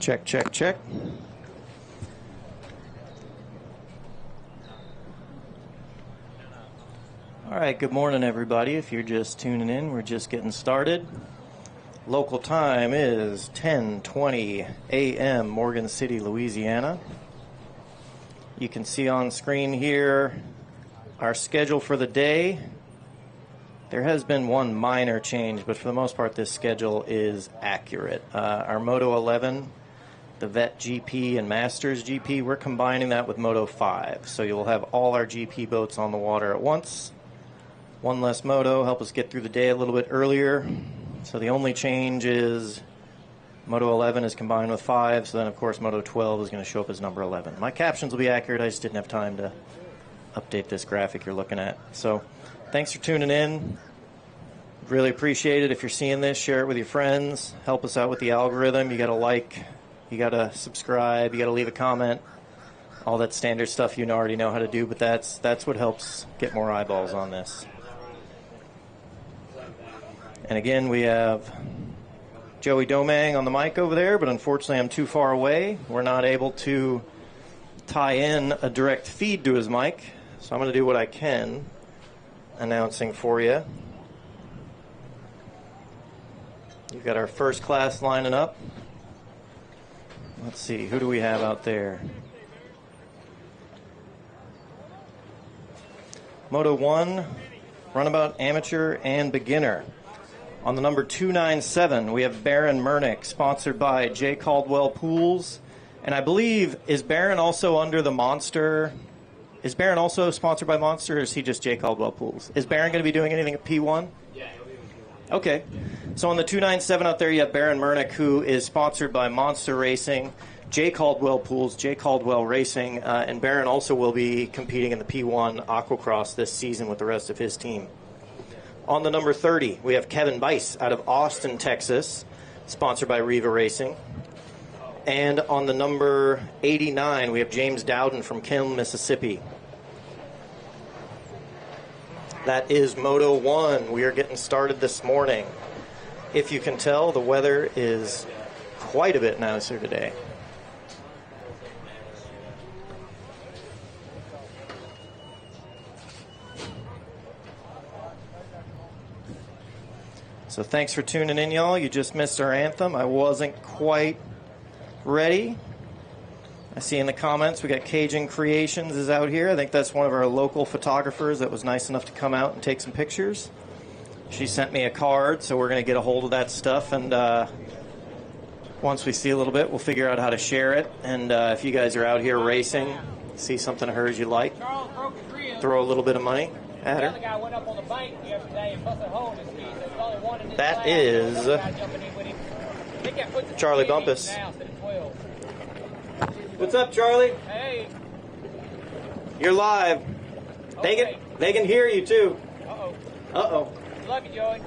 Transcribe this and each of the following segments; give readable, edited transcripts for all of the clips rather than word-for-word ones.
Check, check, check. All right, good morning, everybody. If you're just tuning in, we're just getting started. Local time is 10:20 a.m. Morgan City, Louisiana. You can see on screen here our schedule for the day. There has been one minor change, but for the most part, this schedule is accurate. Our Moto 11, the Vet GP and Masters GP, we're combining that with Moto 5. So you'll have all our GP boats on the water at once. One less moto, help us get through the day a little bit earlier. So the only change is Moto 11 is combined with 5, so then of course Moto 12 is going to show up as number 11. My captions will be accurate, I just didn't have time to update this graphic you're looking at. So thanks for tuning in. Really appreciate it. If you're seeing this, share it with your friends. Help us out with the algorithm. You got to like, you got to subscribe, you got to leave a comment. All that standard stuff you already know how to do, but that's what helps get more eyeballs on this. And again, we have Joey Domang on the mic over there, but unfortunately I'm too far away. We're not able to tie in a direct feed to his mic, so I'm going to do what I can announcing for you. You've got our first class lining up. Let's see, who do we have out there? Moto 1, Runabout Amateur and Beginner. On the number 297, we have Baron Murnick, sponsored by J. Caldwell Pools. And I believe, is Baron also under the Monster? Is Baron also sponsored by Monster, or is he just J. Caldwell Pools? Is Baron going to be doing anything at P1? Yeah, he'll be with P1. Okay. So on the 297 out there, you have Baron Murnick, who is sponsored by Monster Racing, J. Caldwell Pools, J. Caldwell Racing, and Baron also will be competing in the P1 Aquacross this season with the rest of his team. On the number 30, we have Kevin Bice out of Austin, Texas, sponsored by Riva Racing. And on the number 89, we have James Dowden from Kiln, Mississippi. That is Moto 1. We are getting started this morning. If you can tell, the weather is quite a bit nicer today. So thanks for tuning in, y'all. You just missed our anthem. I wasn't quite ready. I see in the comments we got Cajun Creations is out here. I think that's one of our local photographers that was nice enough to come out and take some pictures. She sent me a card, so we're going to get a hold of that stuff. And once we see a little bit, we'll figure out how to share it. And if you guys are out here racing, see something of hers you like, throw a little bit of money at her. That is Charlie Bumpus. What's up, Charlie? Hey. You're live. Okay. They can hear you too. Uh-oh. Uh-oh. Love you, Joey.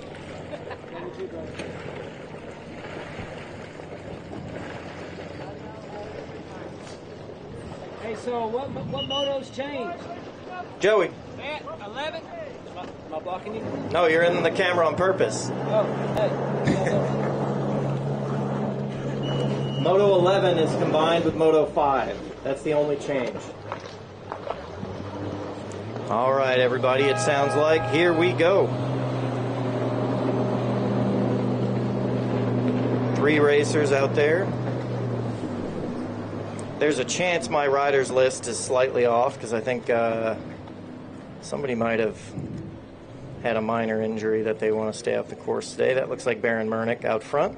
Hey, so what motos changed? Joey. Matt, 11? Am I blocking you? No, you're in the camera on purpose. Oh, hey. Moto 11 is combined with Moto 5. That's the only change. All right, everybody, it sounds like here we go. 3 racers out there. There's a chance my riders list is slightly off because I think somebody might have had a minor injury that they want to stay off the course today. That looks like Baron Murnick out front.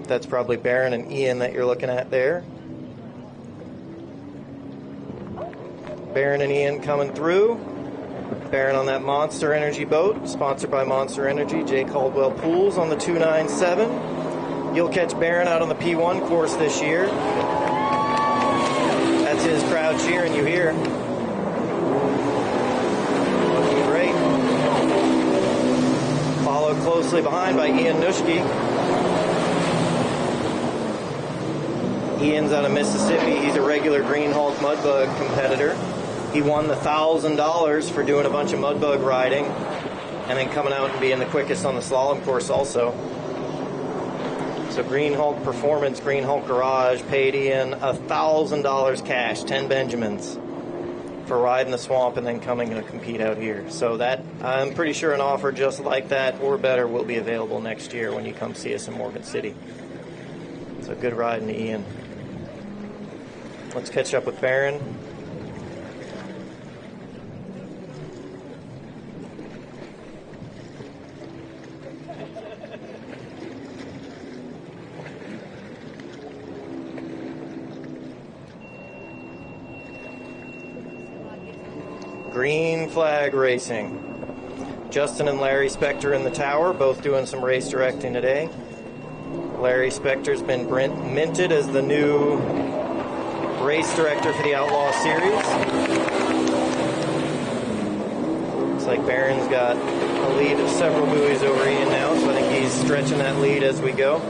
That's probably Baron and Ian that you're looking at there. Baron and Ian coming through. Baron on that Monster Energy boat, sponsored by Monster Energy, J. Caldwell Pools on the 297. You'll catch Baron out on the P1 course this year. That's his crowd cheering you here. Looking great. Followed closely behind by Ian Nuschke. Ian's out of Mississippi. He's a regular GreenHulk Mudbug competitor. He won the $1,000 for doing a bunch of Mudbug riding and then coming out and being the quickest on the slalom course also. So GreenHulk Performance, GreenHulk Garage paid Ian $1,000 cash, 10 Benjamins, for riding the swamp and then coming to compete out here. So that, I'm pretty sure an offer just like that or better will be available next year when you come see us in Morgan City. So good riding to Ian. Let's catch up with Barron. Green flag racing. Justin and Larry Spector in the tower, both doing some race directing today. Larry Spector's been minted as the new race director for the Outlaw Series. Looks like Barron's got a lead of several buoys over Ian now, so I think he's stretching that lead as we go.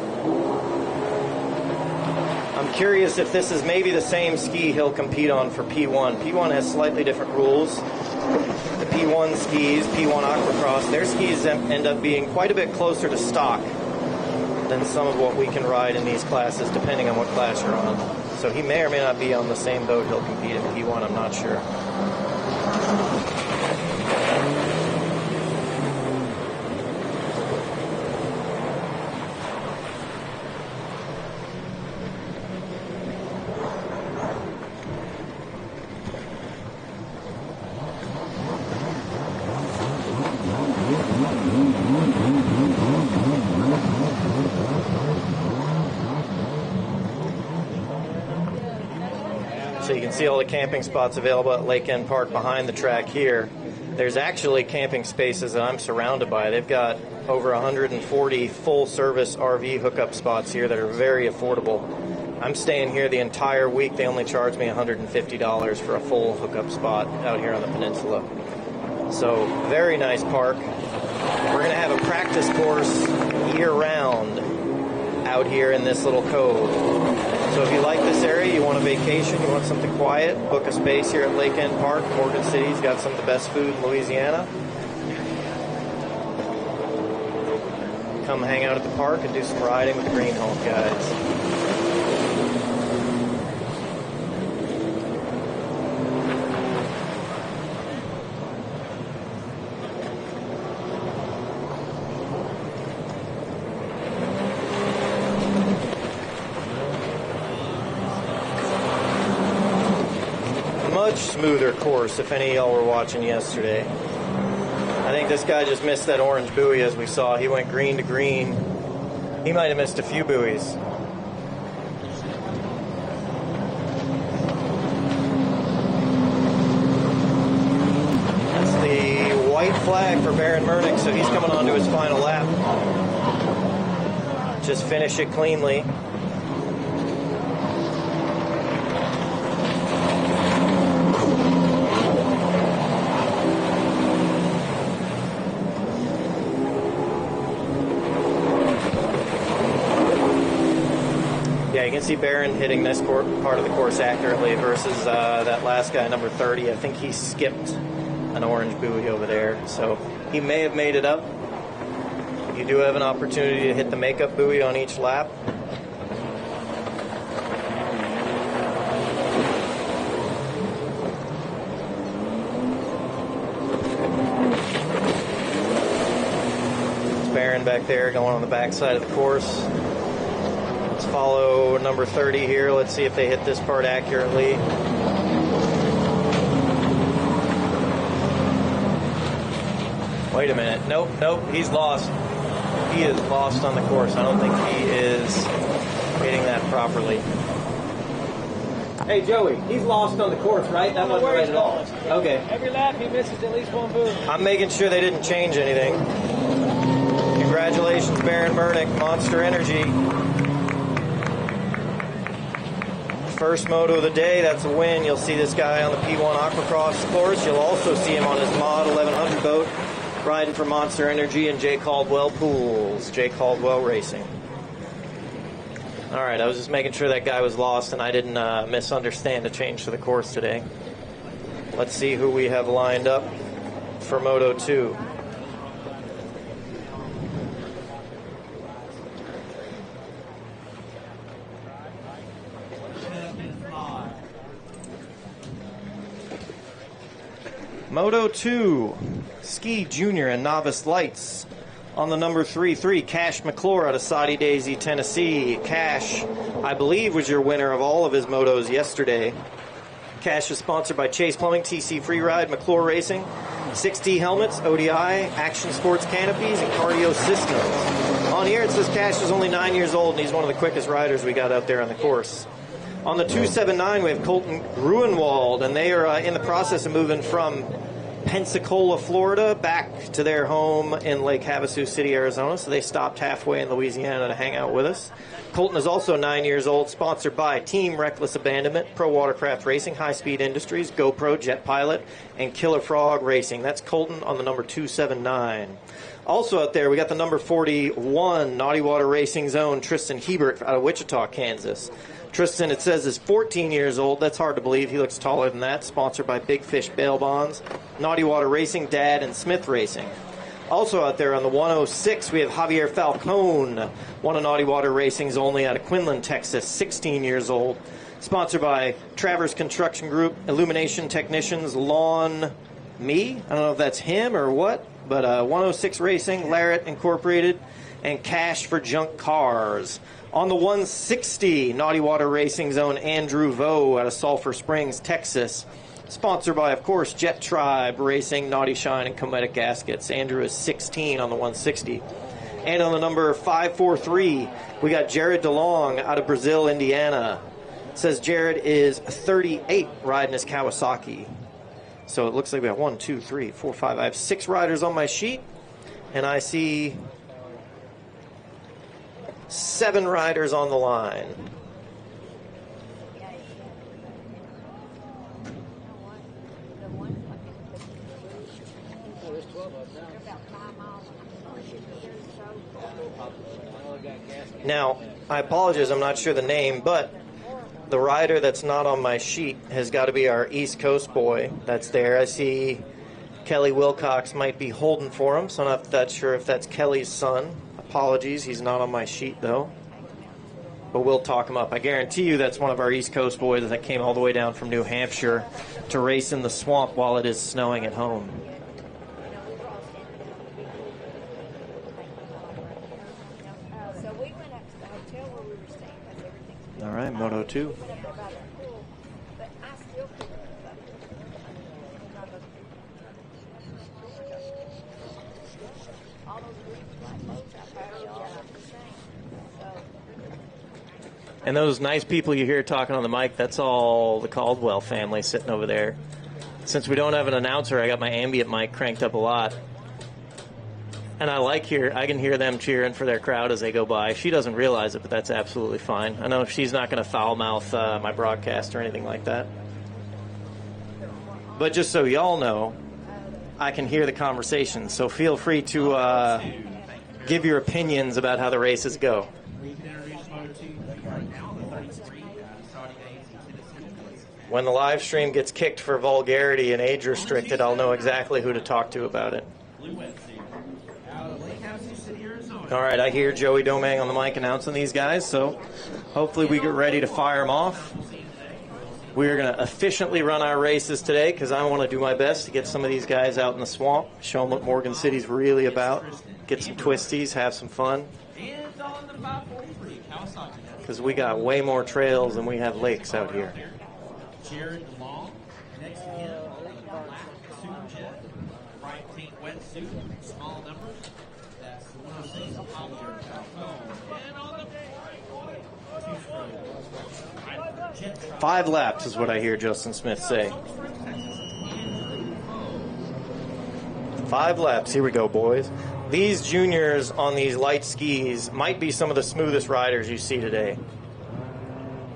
I'm curious if this is maybe the same ski he'll compete on for P1. P1 has slightly different rules. The P1 skis, P1 Aquacross, their skis end up being quite a bit closer to stock than some of what we can ride in these classes, depending on what class you're on. So he may or may not be on the same boat he'll compete in P1, I'm not sure. So you can see all the camping spots available at Lake End Park behind the track here. There's actually camping spaces that I'm surrounded by. They've got over 140 full-service RV hookup spots here that are very affordable. I'm staying here the entire week. They only charge me $150 for a full hookup spot out here on the peninsula. So very nice park. We're going to have a practice course year-round out here in this little cove. So if you like this area, you want a vacation, you want something quiet, book a space here at Lake End Park. Morgan City's got some of the best food in Louisiana. Come hang out at the park and do some riding with the GreenHulk guys. Much smoother course, if any of y'all were watching yesterday. I think this guy just missed that orange buoy as we saw. He went green to green. He might have missed a few buoys. That's the white flag for Baron Mernick, so he's coming on to his final lap. Just finish it cleanly. Yeah, you can see Barron hitting this part of the course accurately versus that last guy, number 30. I think he skipped an orange buoy over there, so he may have made it up. You do have an opportunity to hit the makeup buoy on each lap. It's Barron back there going on the back side of the course. Let's follow number 30 here. Let's see if they hit this part accurately. Wait a minute. Nope, he's lost. He is lost on the course. I don't think he is hitting that properly. Hey, Joey, he's lost on the course, right? That wasn't right at all. Okay. Every lap he misses at least one buoy. I'm making sure they didn't change anything. Congratulations, Baron Mernick, Monster Energy. First moto of the day, that's a win. You'll see this guy on the P1 Aquacross course. You'll also see him on his Mod 1100 boat riding for Monster Energy and J. Caldwell Pools, J. Caldwell Racing. All right, I was just making sure that guy was lost and I didn't misunderstand the change to the course today. Let's see who we have lined up for Moto 2. Moto 2, Ski Junior and Novice Lights. On the number 33, Cash McClure out of Soddy Daisy, Tennessee. Cash, I believe, was your winner of all of his motos yesterday. Cash is sponsored by Chase Plumbing, TC Freeride, McClure Racing, 6D Helmets, ODI, Action Sports Canopies, and Cardio Systems. On here it says Cash is only 9 years old, and he's one of the quickest riders we got out there on the course. On the 279, we have Colton Gruenwald, and they are in the process of moving from Pensacola, Florida, back to their home in Lake Havasu City, Arizona. So they stopped halfway in Louisiana to hang out with us. Colton is also 9 years old, sponsored by Team Reckless Abandonment, Pro Watercraft Racing, High Speed Industries, GoPro, Jet Pilot, and Killer Frog Racing. That's Colton on the number 279. Also out there, we got the number 41, NautiWater Racing Zone, Tristan Hebert out of Wichita, Kansas. Tristan, it says, is 14 years old. That's hard to believe. He looks taller than that. Sponsored by Big Fish Bail Bonds, NautiWater Racing, Dad, and Smith Racing. Also out there on the 106, we have Javier Falcone, one of NautiWater Racing's only out of Quinlan, Texas, 16 years old. Sponsored by Travers Construction Group, Illumination Technicians, Lawn Me. I don't know if that's him or what, but 106 Racing, Larrett Incorporated, and Cash for Junk Cars. On the 160, NautiWater Racing Zone, Andrew Vo out of Sulphur Springs, Texas. Sponsored by, of course, Jet Tribe Racing, Naughty Shine, and Cometic Gaskets. Andrew is 16 on the 160. And on the number 543, we got Jared DeLong out of Brazil, Indiana. It says Jared is 38 riding his Kawasaki. So it looks like we have 1, 2, 3, 4, 5. I have 6 riders on my sheet, and I see 7 riders on the line. Now, I apologize, I'm not sure the name, but the rider that's not on my sheet has got to be our East Coast boy that's there. I see Kelly Wilcox might be holding for him, so I'm not that sure if that's Kelly's son. Apologies, he's not on my sheet, though. But we'll talk him up. I guarantee you that's one of our East Coast boys that came all the way down from New Hampshire to race in the swamp while it is snowing at home. All right, Moto 2. And those nice people you hear talking on the mic, that's all the Caldwell family sitting over there. Since we don't have an announcer, I got my ambient mic cranked up a lot. And I can hear them cheering for their crowd as they go by. She doesn't realize it, but that's absolutely fine. I know she's not going to foul-mouth my broadcast or anything like that. But just so y'all know, I can hear the conversation, so feel free to give your opinions about how the races go. When the live stream gets kicked for vulgarity and age restricted, I'll know exactly who to talk to about it. All right, I hear Joey Domang on the mic announcing these guys, so hopefully we get ready to fire them off. We're going to efficiently run our races today because I want to do my best to get some of these guys out in the swamp, show them what Morgan City's really about, get some twisties, have some fun. Because we got way more trails than we have lakes out here. Jared DeLong, next to him, black suit jet, bright pink wetsuit, small numbers. That's the 106 Javier Falcone. And on the 5 laps is what I hear Justin Smith say. 5 laps. Here we go, boys. These juniors on these light skis might be some of the smoothest riders you see today.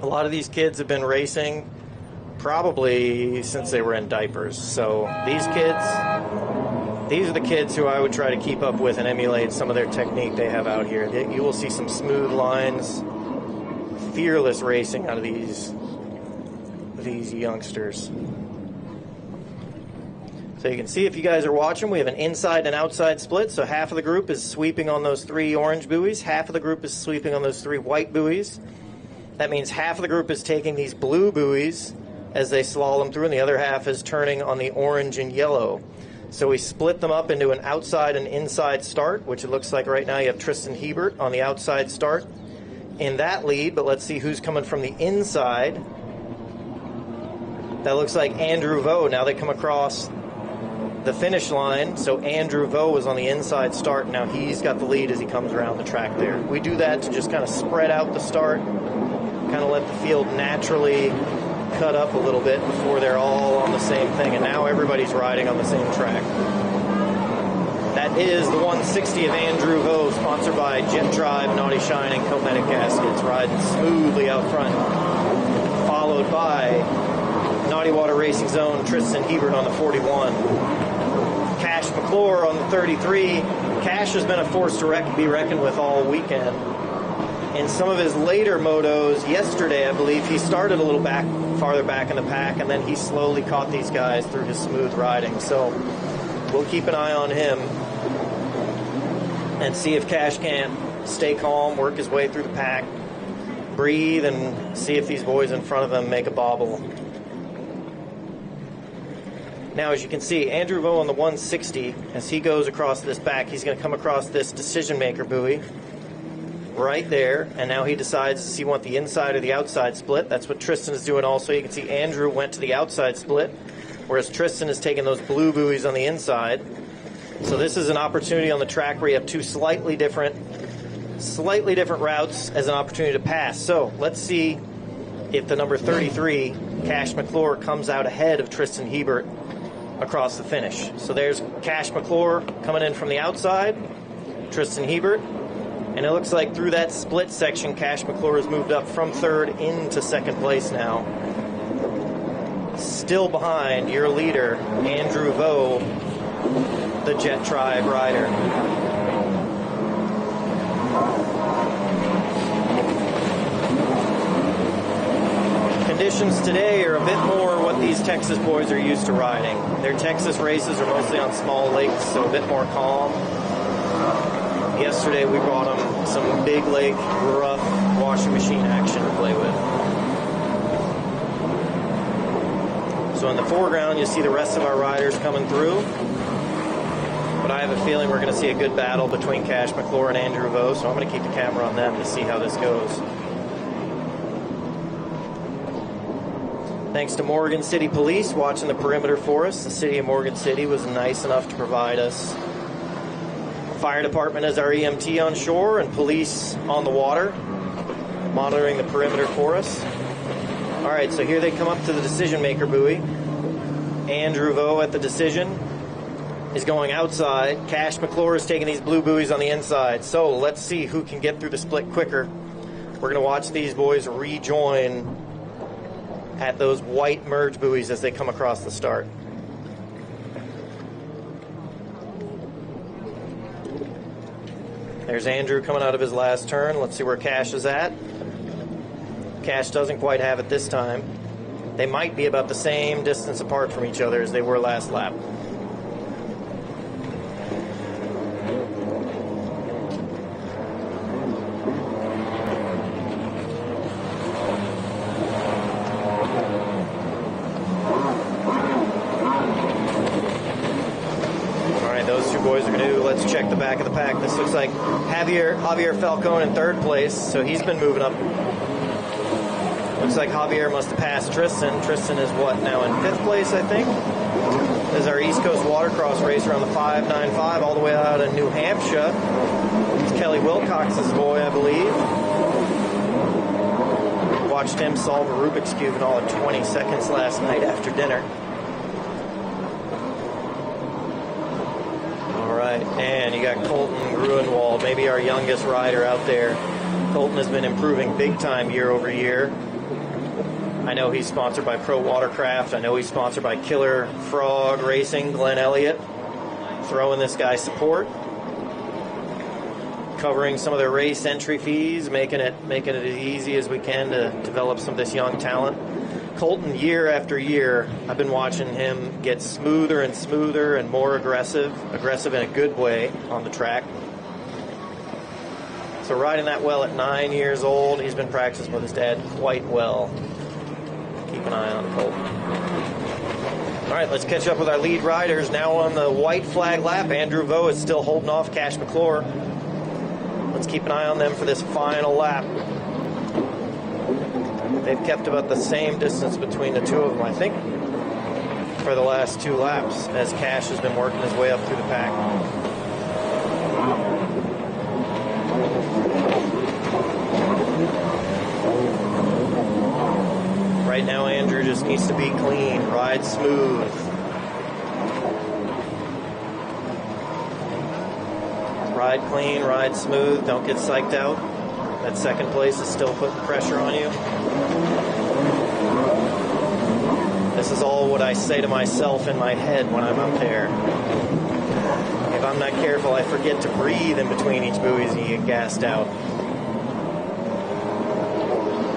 A lot of these kids have been racing probably since they were in diapers. So these are the kids who I would try to keep up with and emulate some of their technique they have out here. You will see some smooth lines, fearless racing out of these youngsters. So you can see, if you guys are watching, we have an inside and outside split. So half of the group is sweeping on those 3 orange buoys. Half of the group is sweeping on those 3 white buoys. That means half of the group is taking these blue buoys as they slalom through, and the other half is turning on the orange and yellow. So we split them up into an outside and inside start, which it looks like right now you have Tristan Hebert on the outside start in that lead. But let's see who's coming from the inside. That looks like Andrew Vo. Now they come across the finish line. So Andrew Vo was on the inside start. Now he's got the lead as he comes around the track there. We do that to just kind of spread out the start, kind of let the field naturally cut up a little bit before they're all on the same thing. And now everybody's riding on the same track. That is the 160 of Andrew Vo, sponsored by Jet Tribe, Naughty Shine, and Cometic Gaskets, riding smoothly out front. Followed by NautiWater Racing Zone, Tristan Hebert on the 41. Cash McClure on the 33. Cash has been a force to be reckoned with all weekend. In some of his later motos, yesterday I believe, he started a little farther back in the pack, and then he slowly caught these guys through his smooth riding. So we'll keep an eye on him and see if Cash can't stay calm, work his way through the pack, breathe, and see if these boys in front of him make a bobble. Now, as you can see, Andrew Vo on the 160, as he goes across this back, he's going to come across this decision maker buoy right there, and now he decides, does he want the inside or the outside split? That's what Tristan is doing also. You can see Andrew went to the outside split, whereas Tristan is taking those blue buoys on the inside. So this is an opportunity on the track where you have 2 slightly different routes as an opportunity to pass. So let's see if the number 33, Cash McClure, comes out ahead of Tristan Hebert across the finish. So there's Cash McClure coming in from the outside, Tristan Hebert, and it looks like through that split section, Cash McClure has moved up from 3rd into 2nd place now. Still behind your leader, Andrew Vo, the Jet Tribe rider. Conditions today are a bit more what these Texas boys are used to riding. Their Texas races are mostly on small lakes, so a bit more calm. Yesterday we brought them some big lake, rough washing machine action to play with. So in the foreground you see the rest of our riders coming through. But I have a feeling we're going to see a good battle between Cash McClure and Andrew Vo, so I'm going to keep the camera on them to see how this goes. Thanks to Morgan City Police watching the perimeter for us. The city of Morgan City was nice enough to provide us fire department as our EMT on shore and police on the water, monitoring the perimeter for us. All right, so here they come up to the decision maker buoy. Andrew Vo at the decision is going outside. Cash McClure is taking these blue buoys on the inside. So let's see who can get through the split quicker. We're going to watch these boys rejoin at those white merge buoys as they come across the start. There's Andrew coming out of his last turn. Let's see where Cash is at. Cash doesn't quite have it this time. They might be about the same distance apart from each other as they were last lap. Boys are going to let's check the back of the pack. This looks like Javier Falcone in 3rd place, so he's been moving up. Looks like Javier must have passed Tristan. Tristan is what, now in 5th place, I think? This is our East Coast Watercross racer on the 595 all the way out of New Hampshire. It's Kelly Wilcox's boy, I believe. Watched him solve a Rubik's Cube in all of 20 seconds last night after dinner. And you got Colton Gruenwald, maybe our youngest rider out there. Colton has been improving big time year over year. I know he's sponsored by Pro Watercraft. I know he's sponsored by Killer Frog Racing, Glenn Elliott. Throwing this guy support. Covering some of their race entry fees, making it as easy as we can to develop some of this young talent. Colton, year after year, I've been watching him get smoother and smoother and more aggressive in a good way on the track. So riding that well at 9 years old, he's been practicing with his dad quite well. Keep an eye on Colton. All right, let's catch up with our lead riders. Now on the white flag lap, Andrew Vo is still holding off Cash McClure. Let's keep an eye on them for this final lap. They've kept about the same distance between the two of them, I think, for the last 2 laps, as Cash has been working his way up through the pack. Right now, Andrew just needs to be clean, ride smooth. Ride clean, ride smooth, don't get psyched out. That second place is still putting pressure on you. This is all what I say to myself in my head when I'm up there. If I'm not careful, I forget to breathe in between each buoys and you get gassed out.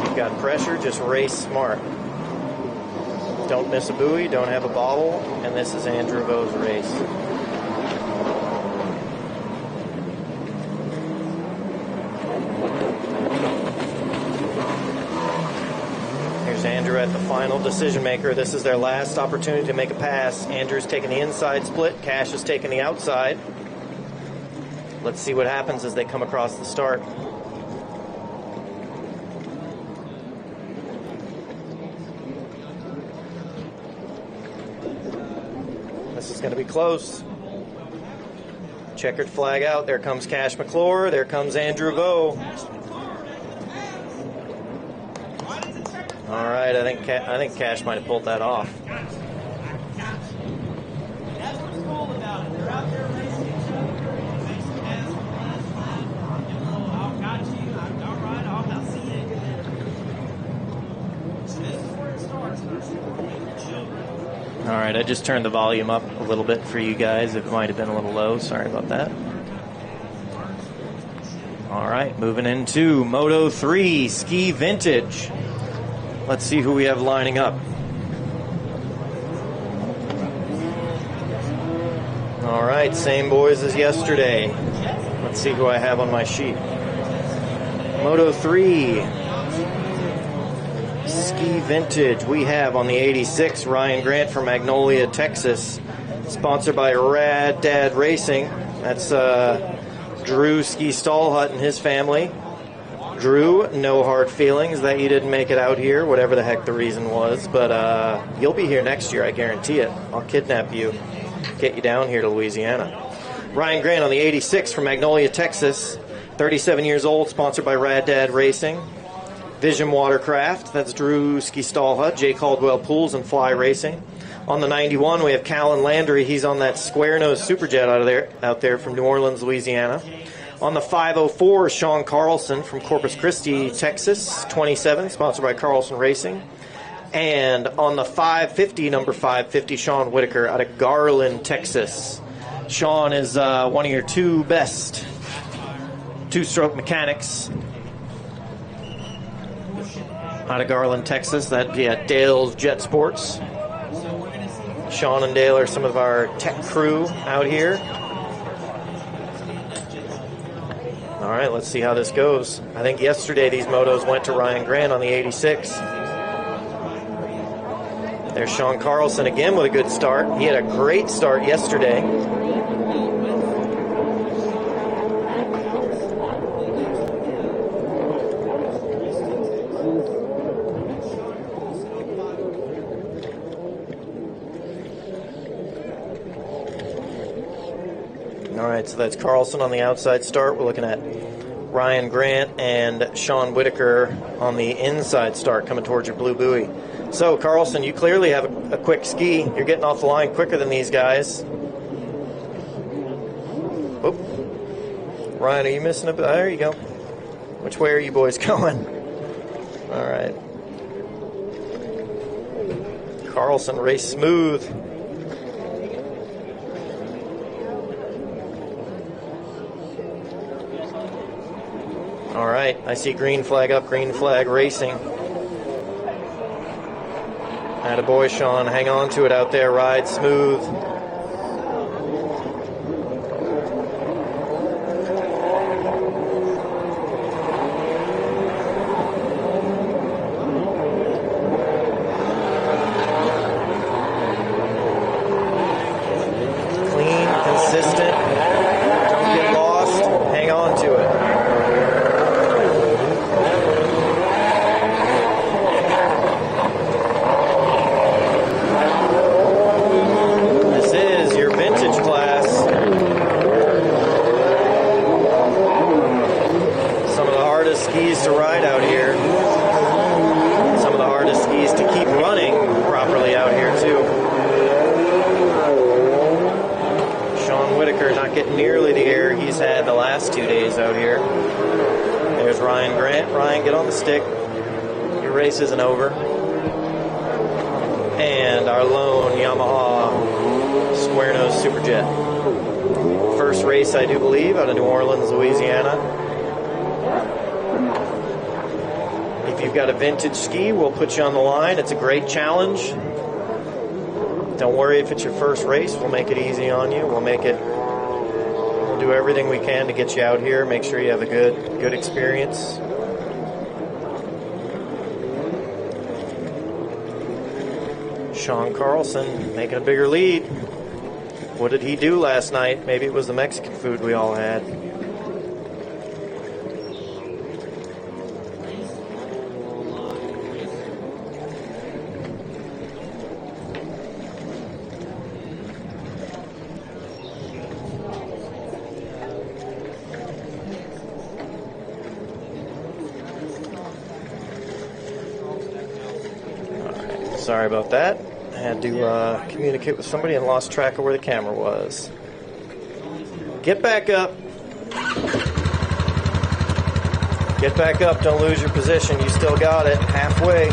You've got pressure, just race smart. Don't miss a buoy, don't have a bobble, and this is Andrew Vo's race. Andrew at the final decision maker. This is their last opportunity to make a pass. Andrew's taking the inside split. Cash is taking the outside. Let's see what happens as they come across the start. This is going to be close. Checkered flag out. There comes Cash McClure. There comes Andrew Vo. All right, I think Cash might have pulled that off. That's what's cool about it. They're out there racing each other. Makes the pass on the last lap. I've got you. All right, I'll see you. So this is where it starts in our Super League children. All right, I just turned the volume up a little bit for you guys. It might have been a little low. Sorry about that. All right, moving into Moto 3 Ski Vintage. Let's see who we have lining up. All right, same boys as yesterday. Let's see who I have on my sheet. Moto 3 Ski Vintage. We have on the 86 Ryan Grant from Magnolia, Texas. Sponsored by Rad Dad Racing. That's Drew Ski Stallhut and his family. Drew, no hard feelings that you didn't make it out here, whatever the heck the reason was. But you'll be here next year, I guarantee it. I'll kidnap you, get you down here to Louisiana. Ryan Grant on the 86 from Magnolia, Texas. 37 years old, sponsored by Rad Dad Racing. Vision Watercraft, that's Drew Ski Stallhut. Jay Caldwell Pools and Fly Racing. On the 91, we have Callan Landry. He's on that square nose Superjet out there from New Orleans, Louisiana. On the 504, Sean Carlson from Corpus Christi, Texas, 27, sponsored by Carlson Racing. And on the 550, number 550, Sean Whitaker out of Garland, Texas. Sean is one of your 2 best two-stroke mechanics out of Garland, Texas. That'd be at Dale's Jet Sports. Sean and Dale are some of our tech crew out here. All right, let's see how this goes. I think yesterday these motos went to Ryan Grant on the 86. There's Sean Carlson again with a good start. He had a great start yesterday. All right, so that's Carlson on the outside start. We're looking at Ryan Grant and Sean Whitaker on the inside start coming towards your blue buoy. So, Carlson, you clearly have a quick ski. You're getting off the line quicker than these guys. Oop. Ryan, are you missing a... There you go. Which way are you boys going? All right. Carlson, race smooth. All right, I see green flag up, green flag racing. Attaboy, Sean. Hang on to it out there. Ride smooth. Clean, consistent. Don't get lost. Hang on to it. Skis to ride out here. Some of the hardest skis to keep running properly out here too. Sean Whitaker not getting nearly the air he's had the last 2 days out here. There's Ryan Grant. Ryan, get on the stick. Your race isn't over. And our lone Yamaha square nose Superjet. First race, I do believe, out of New Orleans, Louisiana. If you've got a vintage ski, we'll put you on the line. It's a great challenge. Don't worry if it's your first race. We'll make it easy on you. We'll do everything we can to get you out here. Make sure you have a good experience. Sean Carlson making a bigger lead. What did he do last night? Maybe it was the Mexican food we all had. Sorry about that. I had to communicate with somebody and lost track of where the camera was. Get back up. Get back up. Don't lose your position. You still got it. Halfway.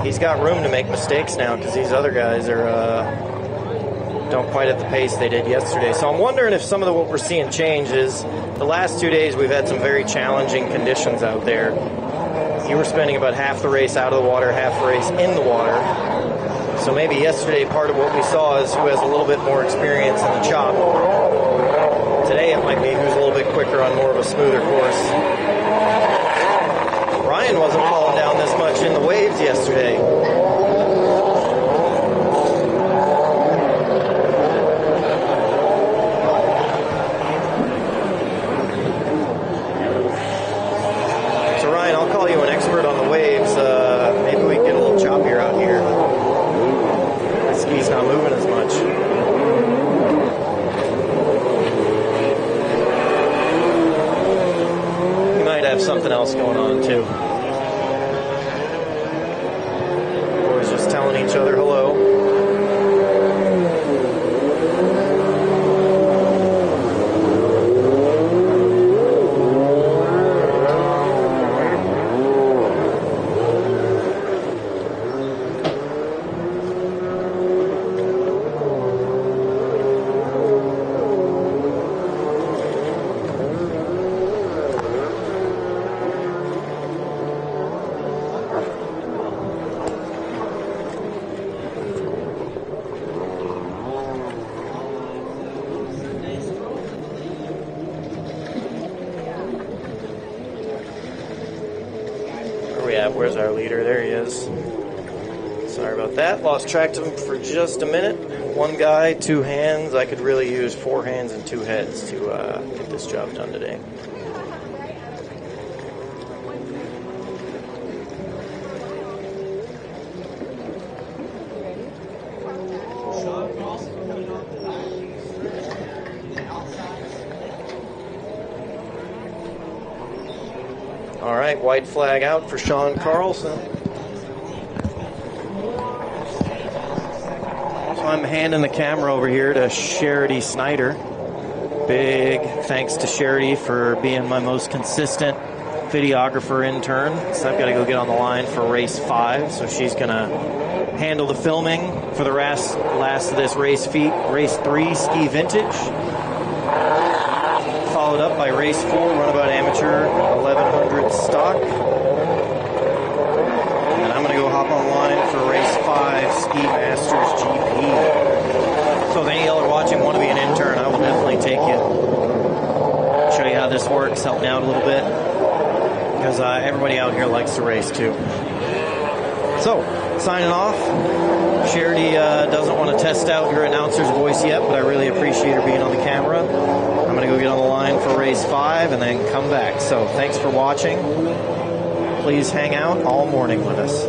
He's got room to make mistakes now because these other guys don't quite at the pace they did yesterday. So I'm wondering if some of what we're seeing changes. The last 2 days we've had some very challenging conditions out there. You were spending about half the race out of the water, half the race in the water. So maybe yesterday part of what we saw is who has a little bit more experience in the chop. Today it might be who's a little bit quicker on more of a smoother course. Ryan wasn't falling down this much in the waves yesterday. Maybe we can get a little choppier out here. The ski's not moving as much. We might have something else going on too. Boys just telling each other hello. Where's our leader? There he is. Sorry about that. Lost track of him for just a minute. One guy, two hands. I could really use 4 hands and 2 heads to get this job done today. All right, white flag out for Sean Carlson. So I'm handing the camera over here to Charity Snyder. Big thanks to Charity for being my most consistent videographer intern. So I've got to go get on the line for race 5. So she's going to handle the filming for the last of this race 3 ski vintage. followed up by race 4, Runabout Amateur 1100 stock. And I'm going to go hop online for race 5, Ski Masters GP. So if any of y'all are watching, want to be an intern, I will definitely take you. Show you how this works, help me out a little bit. Because everybody out here likes to race too. So, signing off. Charity doesn't want to test out your announcer's voice yet, but I really appreciate her being on the camera. I'm going to go get on the line for race 5 and then come back. So, thanks for watching. Please hang out all morning with us.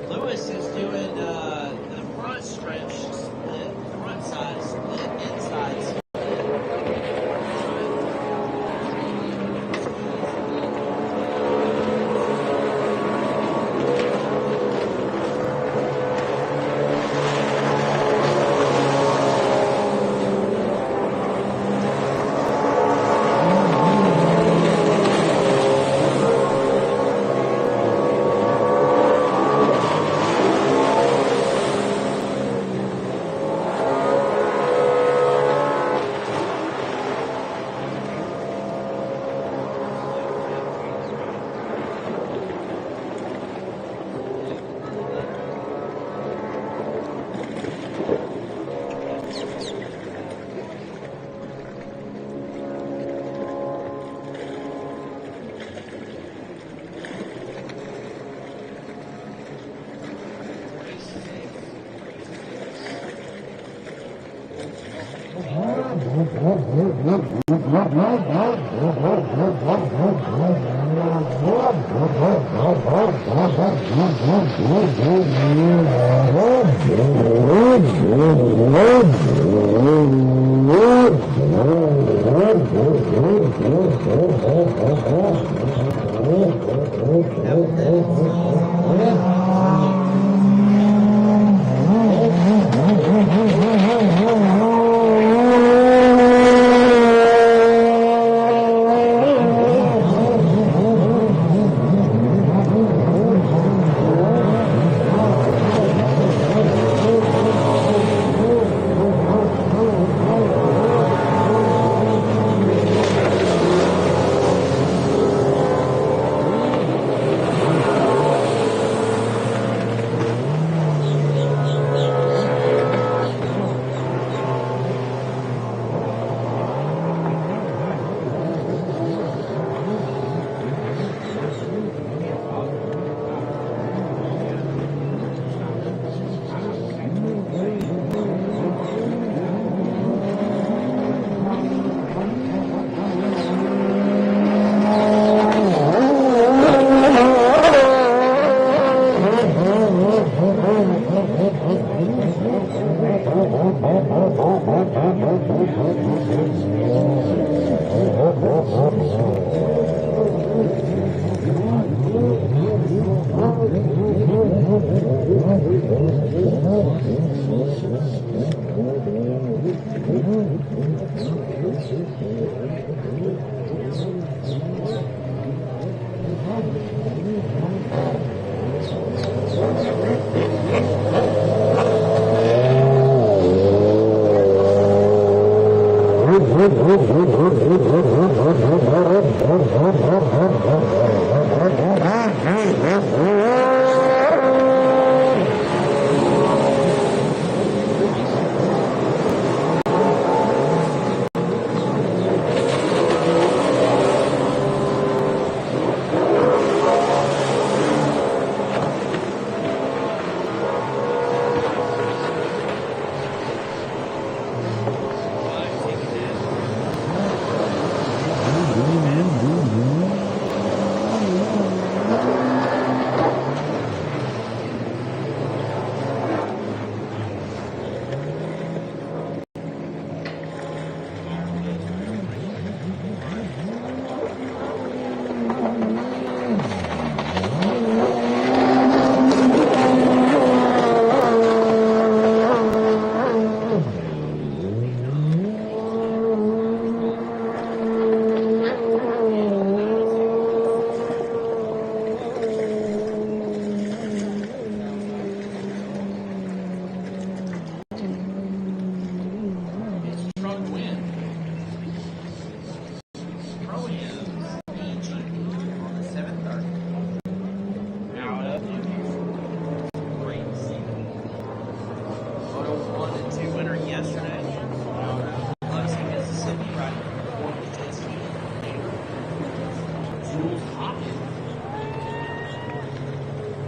Lewis is doing the front stretch split, front side split, inside split.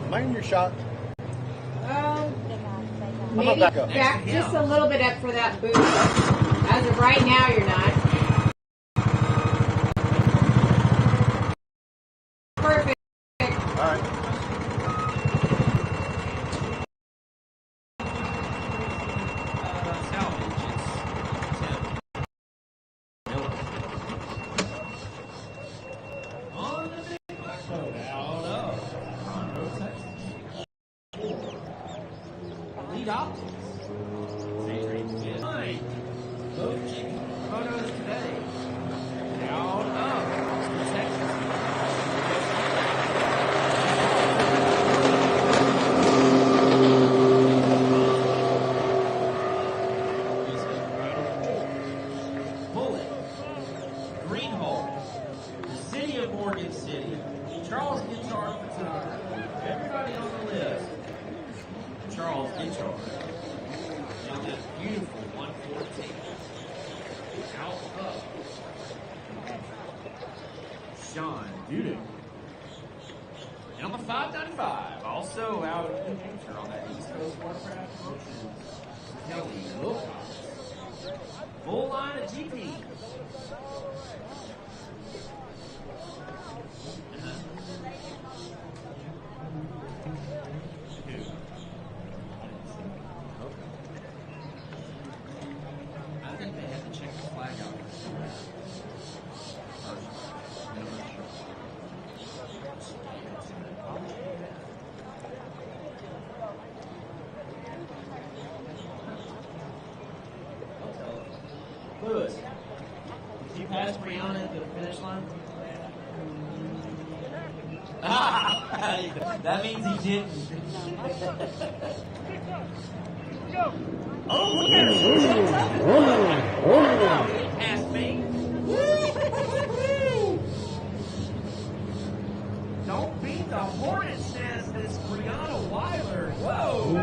Am I in your shot? Maybe back just a little bit up for that boost. As of right now, you're not. Perfect. All right. Lead optics. Both photos today. Out of Austin, Texas. Bullet. GreenHulk. The city of Morgan City. Charles Guitar Photography. Everybody on the list. Charles Guitar. On that beautiful 114. Out up. Sean Dudek. And on the 595, also out of New Hampshire on that East Coast Watercraft Promotions, Kelly Wilcox. Full line of GP. I think they had to check the flag out. Lewis, did you pass Brianna at the finish line? That means he didn't. Oh, look at him. He passed me. Don't beat the hornet, says this Brianna Weiler. Whoa.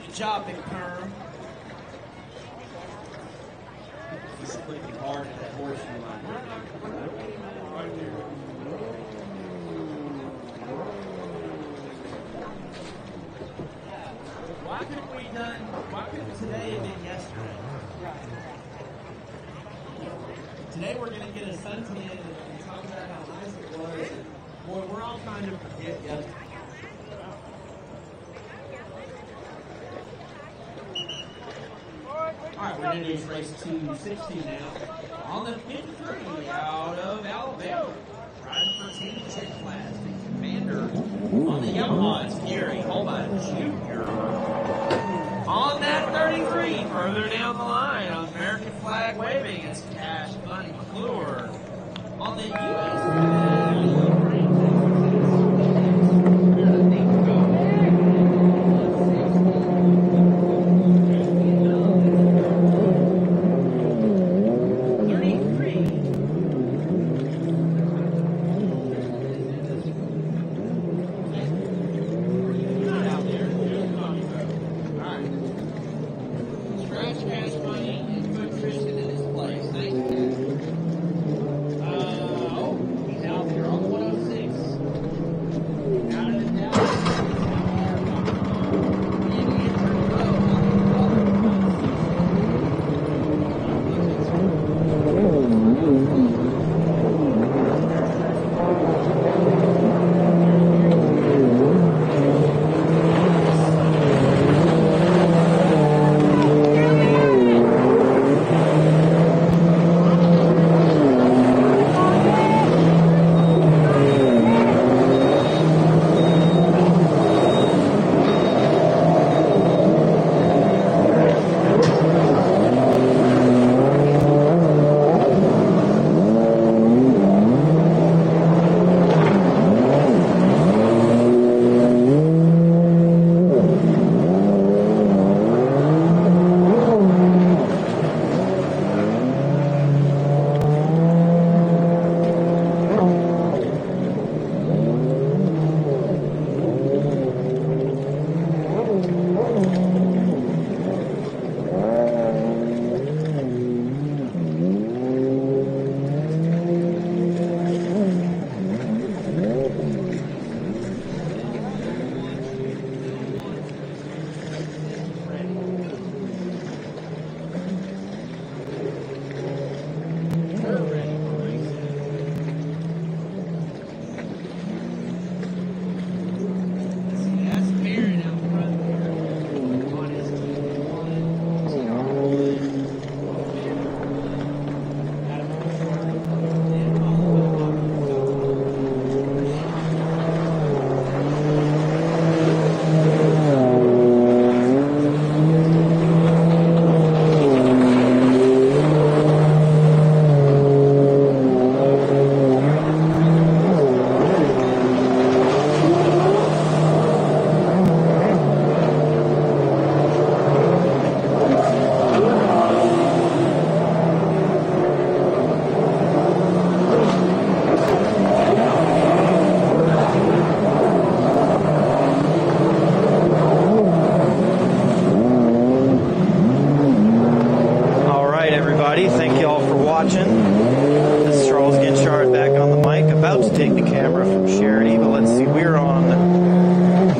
Good job, Big Perm. He's clicking hard at that horseshoe line. Right there. Why couldn't today have been yesterday? Today we're going to get a suntan and talk about how nice it was. Boy, we're all trying to forget yesterday. All right, we're going to do race 260 now. On the 53 out of Alabama, riding for Team Chick Class, the Commander. On the Yamaha, it's Gary Holbein Jr. On that 33, further down the line, on American flag waving, it's Cash Money McClure. On the U.S.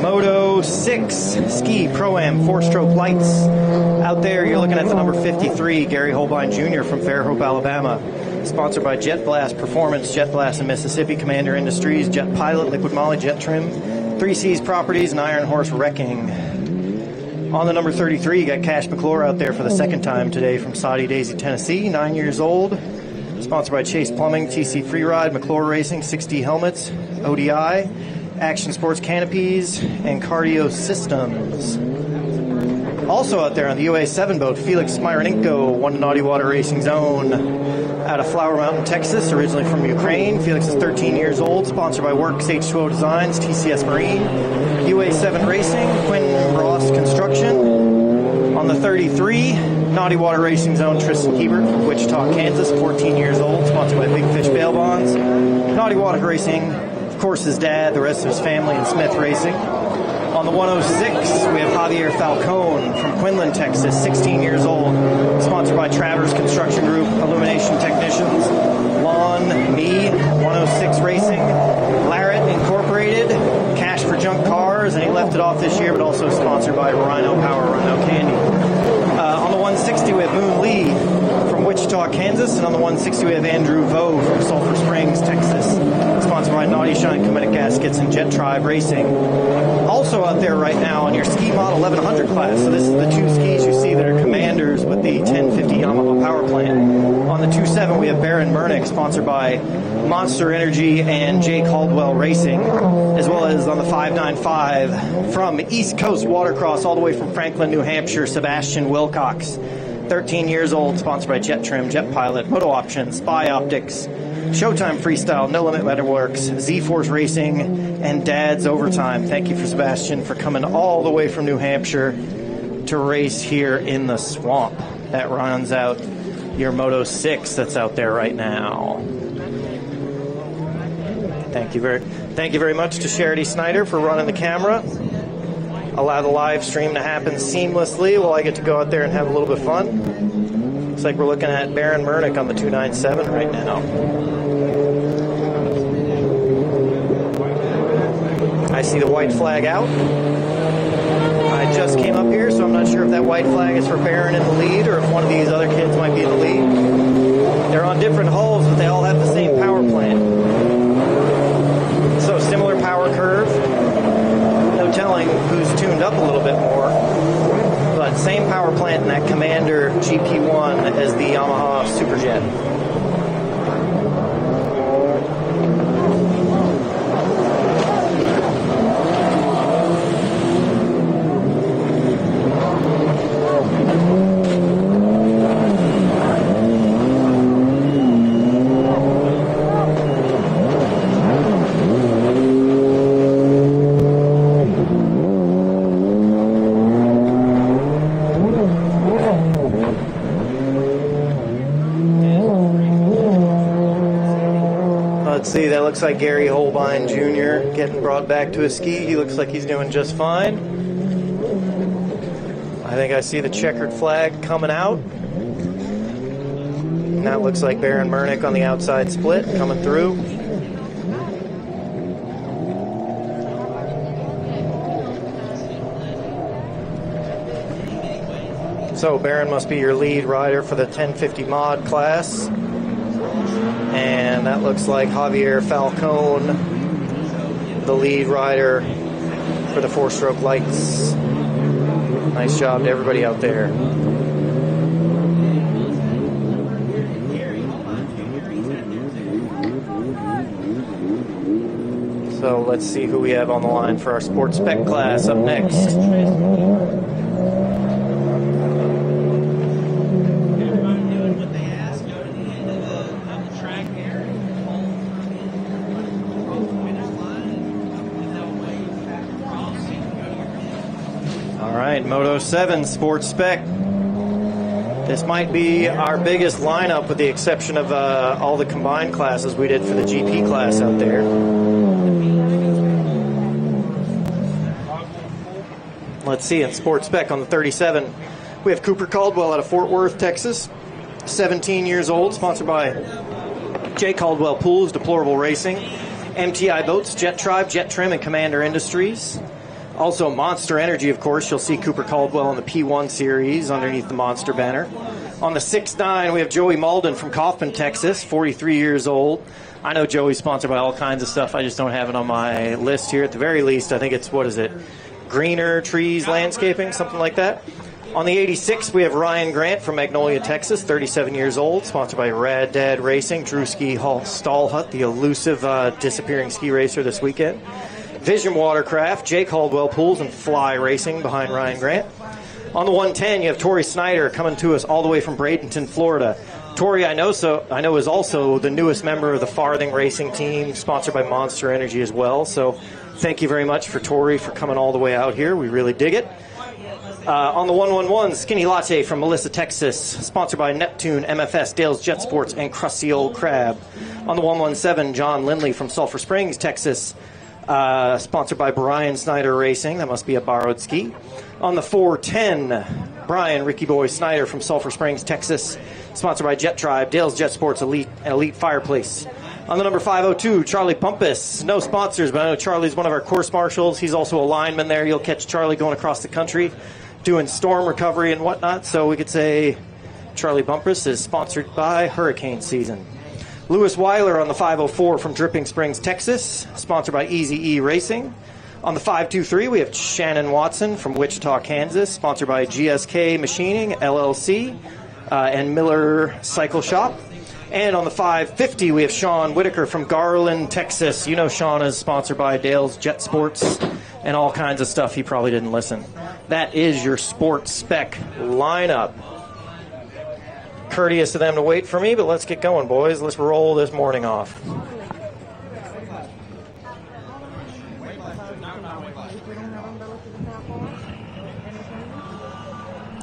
Moto 6 Ski Pro-Am 4-stroke lights. Out there, you're looking at the number 53, Gary Holbein Jr. from Fairhope, Alabama. Sponsored by Jet Blast Performance, Jet Blast in Mississippi, Commander Industries, Jet Pilot, Liquid Molly, Jet Trim, 3Cs Properties, and Iron Horse Wrecking. On the number 33, you got Cash McClure out there for the second time today from Saudi Daisy, Tennessee, 9 years old. Sponsored by Chase Plumbing, TC Freeride, McClure Racing, 6D Helmets, ODI, Action Sports Canopies, and Cardio Systems. Also out there on the UA7 boat, Felix Smironenko, won the NautiWater Racing Zone out of Flower Mountain, Texas, originally from Ukraine. Felix is 13 years old, sponsored by Works H2O Designs, TCS Marine, UA7 Racing, Quinn Ross Construction. On the 33, NautiWater Racing Zone, Tristan Hebert from Wichita, Kansas, 14 years old, sponsored by Big Fish Bail Bonds. NautiWater Racing, of course, his dad, the rest of his family, and Smith Racing. On the 106, we have Javier Falcone from Quinlan, Texas, 16 years old, sponsored by Travers Construction Group, Illumination Technicians, Lawn Me, 106 Racing, Larrett Incorporated, Cash for Junk Cars, and he left it off this year, but also sponsored by Rhino Power, Rhino Candy. On the 160, we have Moon Lee from Wichita, Kansas, and on the 160, we have Andrew Vo from Sulphur Springs, Texas, sponsored by Naughty Shine Comedic Gaskets and Jet Tribe Racing. Also out there right now on your ski model 1100 class. So this is the two skis you see that are commanders with the 1050 Yamaha power plant. On the 27, we have Baron Mernick, sponsored by Monster Energy and Jay Caldwell Racing, as well as on the 595 from East Coast Watercross, all the way from Franklin, New Hampshire, Sebastian Wilcox, 13 years old, sponsored by Jet Trim, Jet Pilot, Moto Options, Spy Optics, Showtime Freestyle, No Limit Metalworks, Z-Force Racing, and Dad's Overtime. Thank you for Sebastian for coming all the way from New Hampshire to race here in the swamp. That rounds out your Moto 6 that's out there right now. Thank you very much to Charity Snyder for running the camera. Allow the live stream to happen seamlessly while I get to go out there and have a little bit of fun. Looks like we're looking at Baron Mernick on the 297 right now. I see the white flag out. I just came up here, so I'm not sure if that white flag is for Baron in the lead or if one of these other kids might be in the lead. They're on different hulls, but they all have the same power plant. So similar power curve. No telling who's tuned up a little bit more. But same power plant in that Commander GP1 as the Yamaha Superjet. See, that looks like Gary Holbein Jr. getting brought back to his ski. He looks like he's doing just fine. I think I see the checkered flag coming out. And that looks like Baron Mernick on the outside split coming through. So Baron must be your lead rider for the 1050 mod class. And that looks like Javier Falcone, the lead rider for the four-stroke lights. Nice job to everybody out there. So let's see who we have on the line for our sports spec class up next. Moto 7 Sports Spec. This might be our biggest lineup with the exception of all the combined classes we did for the GP class out there. Let's see, in Sports Spec on the 37, we have Cooper Caldwell out of Fort Worth, Texas, 17 years old, sponsored by J. Caldwell Pools, Deplorable Racing, MTI Boats, Jet Tribe, Jet Trim, and Commander Industries. Also, Monster Energy, of course. You'll see Cooper Caldwell in the P1 series underneath the Monster banner. On the 6'9", we have Joey Malden from Kaufman, Texas, 43 years old. I know Joey's sponsored by all kinds of stuff. I just don't have it on my list here. At the very least, I think it's, what is it, Greener Trees Landscaping, something like that. On the 86, we have Ryan Grant from Magnolia, Texas, 37 years old, sponsored by Rad Dad Racing, Drewski Stallhut, the elusive disappearing ski racer this weekend. Vision Watercraft, Jay Caldwell Pools, and Fly Racing behind Ryan Grant. On the 110, you have Tori Snyder coming to us all the way from Bradenton, Florida. Tori, I know is also the newest member of the Farthing Racing team, sponsored by Monster Energy as well. So thank you very much for Tori for coming all the way out here. We really dig it. On the 111, Skinny Latte from Melissa, Texas, sponsored by Neptune, MFS, Dale's Jet Sports, and Crusty Old Crab. On the 117, John Lindley from Sulphur Springs, Texas, Sponsored by Brian Snyder Racing. That must be a borrowed ski. On the 410, Brian Ricky Boy Snyder from Sulphur Springs, Texas. Sponsored by Jet Tribe, Dale's Jet Sports Elite Fireplace. On the number 502, Charlie Pumpus. No sponsors, but I know Charlie's one of our course marshals. He's also a lineman there. You'll catch Charlie going across the country doing storm recovery and whatnot. So we could say Charlie Bumpus is sponsored by hurricane season. Lewis Weiler on the 504 from Dripping Springs, Texas, sponsored by Easy E Racing. On the 523, we have Shannon Watson from Wichita, Kansas, sponsored by GSK Machining, LLC, and Miller Cycle Shop. And on the 550, we have Sean Whitaker from Garland, Texas. You know Sean is sponsored by Dale's Jet Sports and all kinds of stuff. He probably didn't listen. That is your sports spec lineup. Courteous of them to wait for me, but let's get going, boys. Let's roll this morning off.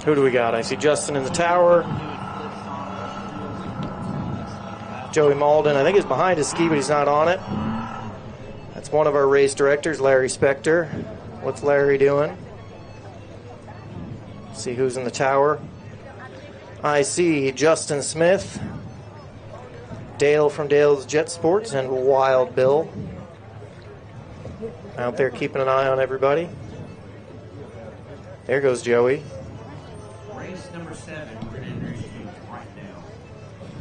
Who do we got? I see Justin in the tower. Joey Malden, I think, is behind his ski, but he's not on it. That's one of our race directors, Larry Spector. What's Larry doing? See who's in the tower. I see Justin Smith, Dale from Dale's Jet Sports, and Wild Bill out there keeping an eye on everybody. There goes Joey. Race number 7, we're going to introduce you right now.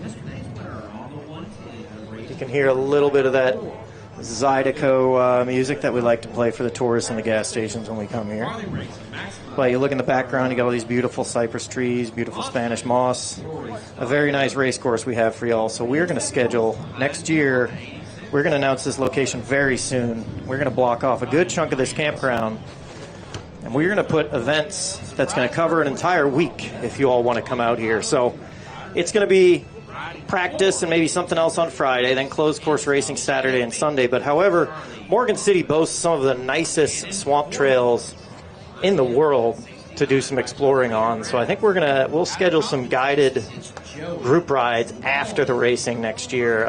Yesterday's winner on the 110. You can hear a little bit of that Zydeco music that we like to play for the tourists in the gas stations when we come here. But you look in the background, you got all these beautiful cypress trees, beautiful Spanish moss. A very nice race course we have for y'all. So we're going to schedule next year. We're going to announce this location very soon. We're going to block off a good chunk of this campground. And we're going to put events that's going to cover an entire week if you all want to come out here. So it's going to be practice and maybe something else on Friday, then closed course racing Saturday and Sunday. But however, Morgan City boasts some of the nicest swamp trails in the world to do some exploring on. So I think we'll schedule some guided group rides after the racing next year.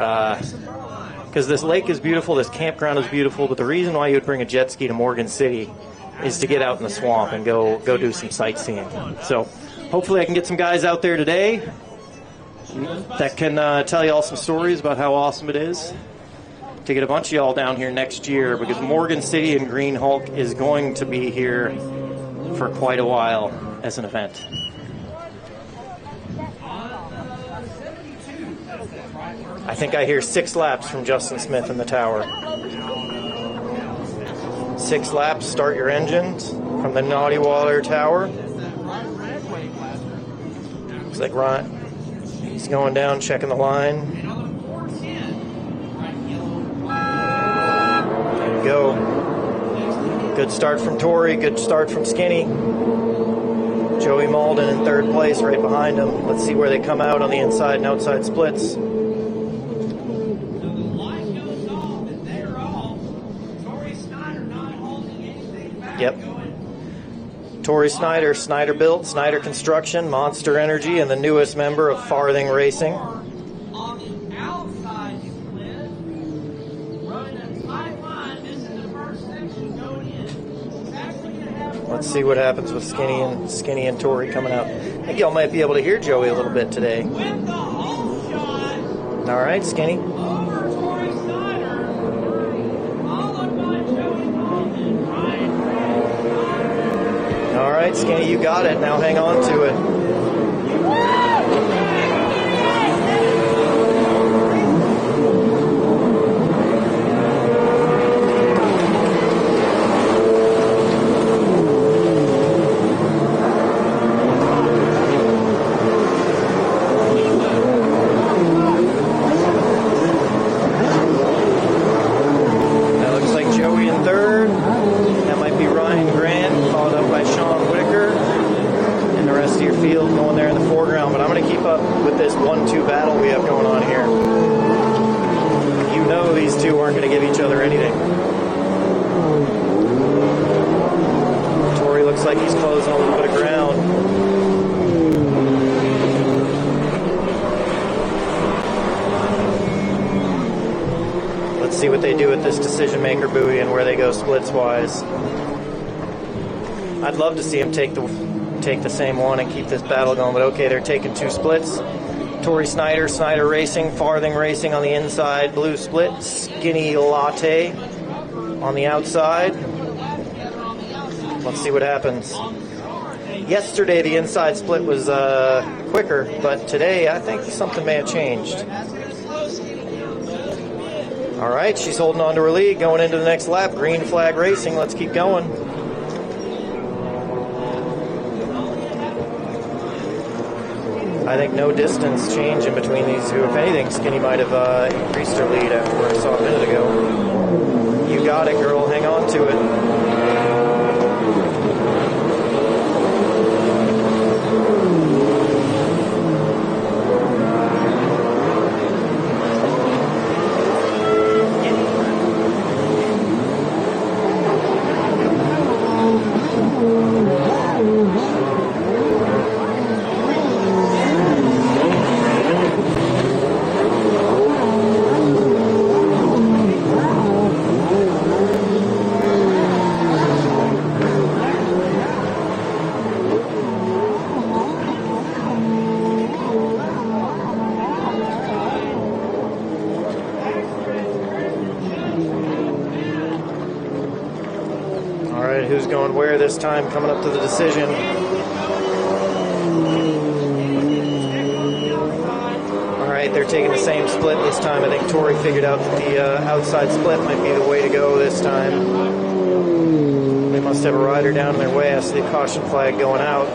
Because this lake is beautiful, this campground is beautiful, but the reason why you would bring a jet ski to Morgan City is to get out in the swamp and go do some sightseeing. So hopefully I can get some guys out there today that can tell you all some stories about how awesome it is to get a bunch of y'all down here next year, because Morgan City and GreenHulk is going to be here for quite a while as an event. I think I hear 6 laps from Justin Smith in the tower. 6 laps, start your engines from the NautiWater tower. Looks like Ryan, he's going down, checking the line. There we go. Good start from Tori, good start from Skinny. Joey Malden in 3rd place right behind him. Let's see where they come out on the inside and outside splits. Yep. Tori Snyder, Snyder Built, Snyder Construction, Monster Energy, and the newest member of Farthing Racing. On the outside split, running a tight line. This is the first section going in. Let's see what happens with Skinny and Tori coming out. I think y'all might be able to hear Joey a little bit today. With the home shot. All right, Skinny. Over Tori Snyder. Followed by Joey Malden. All right, Skinny, you got it. Now hang on to it. see what they do with this decision maker buoy and where they go splits wise. I'd love to see them take the same one and keep this battle going, but okay, they're taking 2 splits. Tori Snyder, Snyder Racing, Farthing Racing on the inside, blue split, Skinny Latte on the outside. Let's see what happens. Yesterday the inside split was quicker, but today I think something may have changed. All right, she's holding on to her lead going into the next lap. Green flag racing. Let's keep going. I think no distance change in between these two. If anything, Skinny might have increased her lead after what I saw a minute ago. You got it, girl. Hang on to it. Who's going where this time, coming up to the decision. All right, they're taking the same split this time. I think Tori figured out that the outside split might be the way to go this time. They must have a rider down in their way. I see the caution flag going out.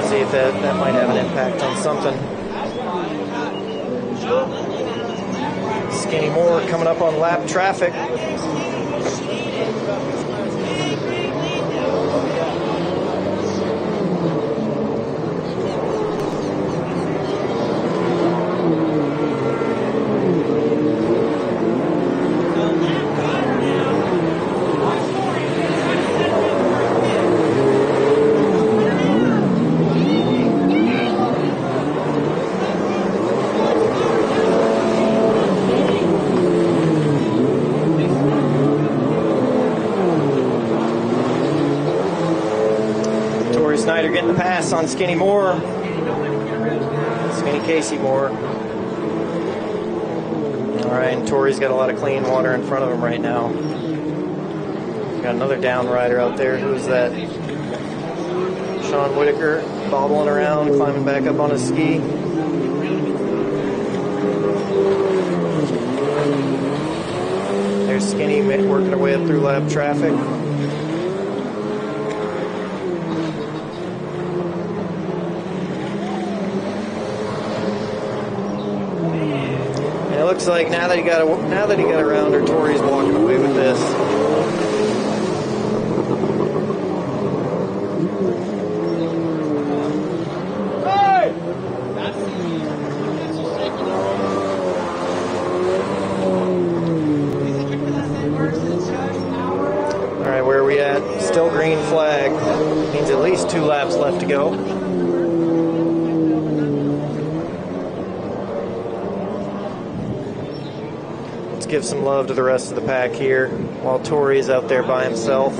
See if that might have an impact on something. Skinny Moore coming up on lap traffic. Snyder getting the pass on Skinny Moore. Skinny Casey Moore. All right, and Tori's got a lot of clean water in front of him right now. Got another down rider out there. Who's that? Sean Whitaker bobbling around, climbing back up on his ski. There's Skinny working her way up through lap traffic. Looks like now that he got around her, Tori's walking away with this. All right, where are we at? Still green flag. Means at least 2 laps left to go. Give some love to the rest of the pack here while Tori is out there by himself.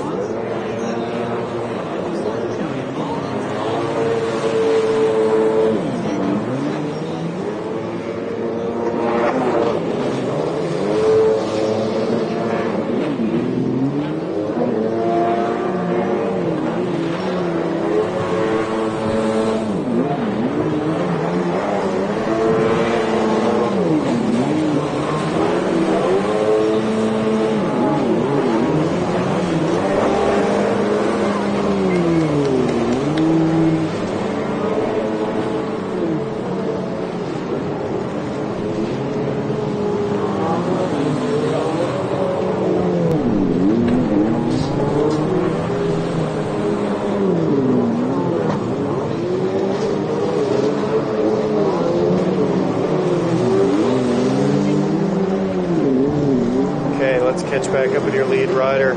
Catch back up with your lead rider.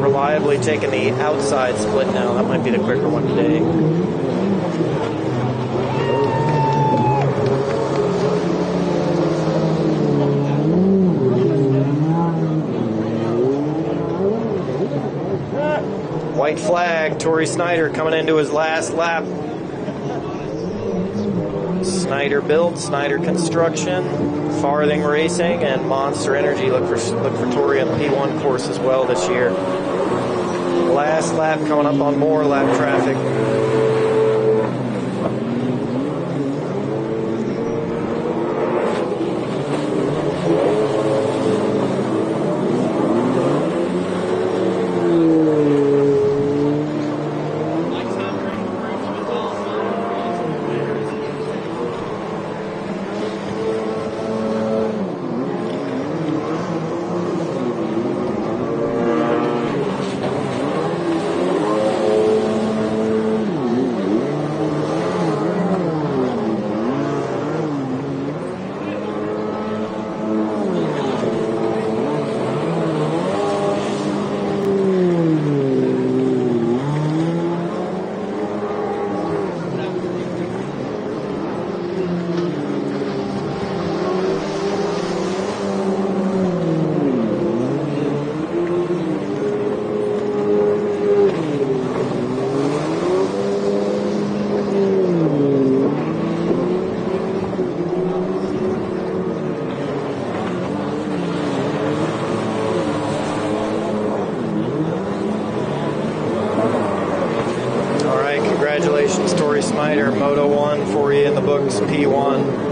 Reliably taking the outside split now. That might be the quicker one today. White flag, Torrey Snyder coming into his last lap. Snyder Build, Snyder Construction, Farthing Racing, and Monster Energy. Look for Torrey on the P1 course as well this year. Last lap coming up on more lap traffic. Congratulations, Torrey Snyder, Moto 1 for you in the books, P1.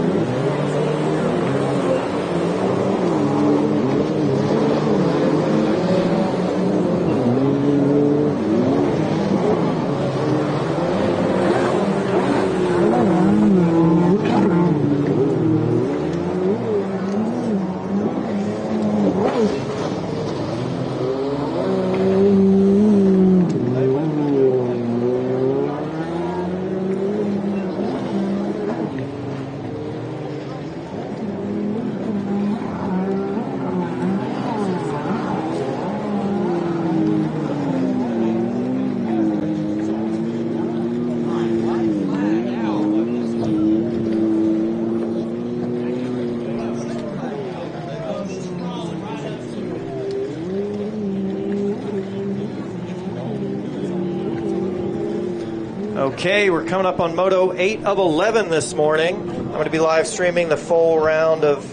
Okay, we're coming up on Moto 8 of 11 this morning. I'm going to be live streaming the full round of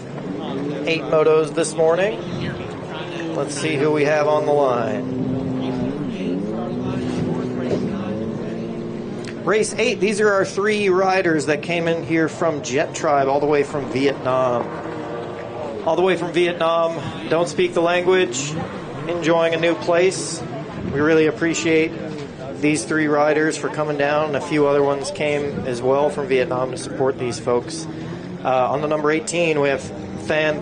8 Motos this morning. Let's see who we have on the line. Race 8, these are our 3 riders that came in here from Jet Tribe, all the way from Vietnam. All the way from Vietnam, don't speak the language, enjoying a new place. We really appreciate these 3 riders for coming down. A few other ones came as well from Vietnam to support these folks. On the number 18, we have Than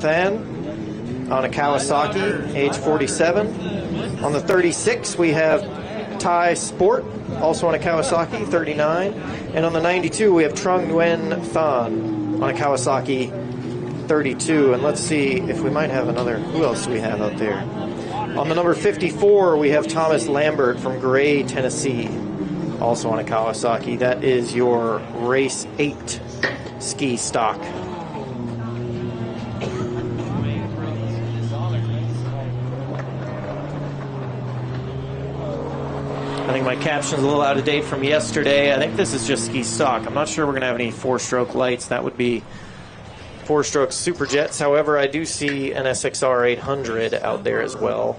on a Kawasaki, age 47. On the 36, we have Thai Sport, also on a Kawasaki, 39. And on the 92, we have Trung Nguyen Than on a Kawasaki, 32. And let's see if we might have another. Who else do we have out there? On the number 54, we have Thomas Lambert from Gray, Tennessee, also on a Kawasaki. That is your Race 8 ski stock. I think my caption's a little out of date from yesterday. I think this is just ski stock. I'm not sure we're going to have any 4-stroke lights. That would be 4-stroke Superjets. However, I do see an SXR 800 out there as well.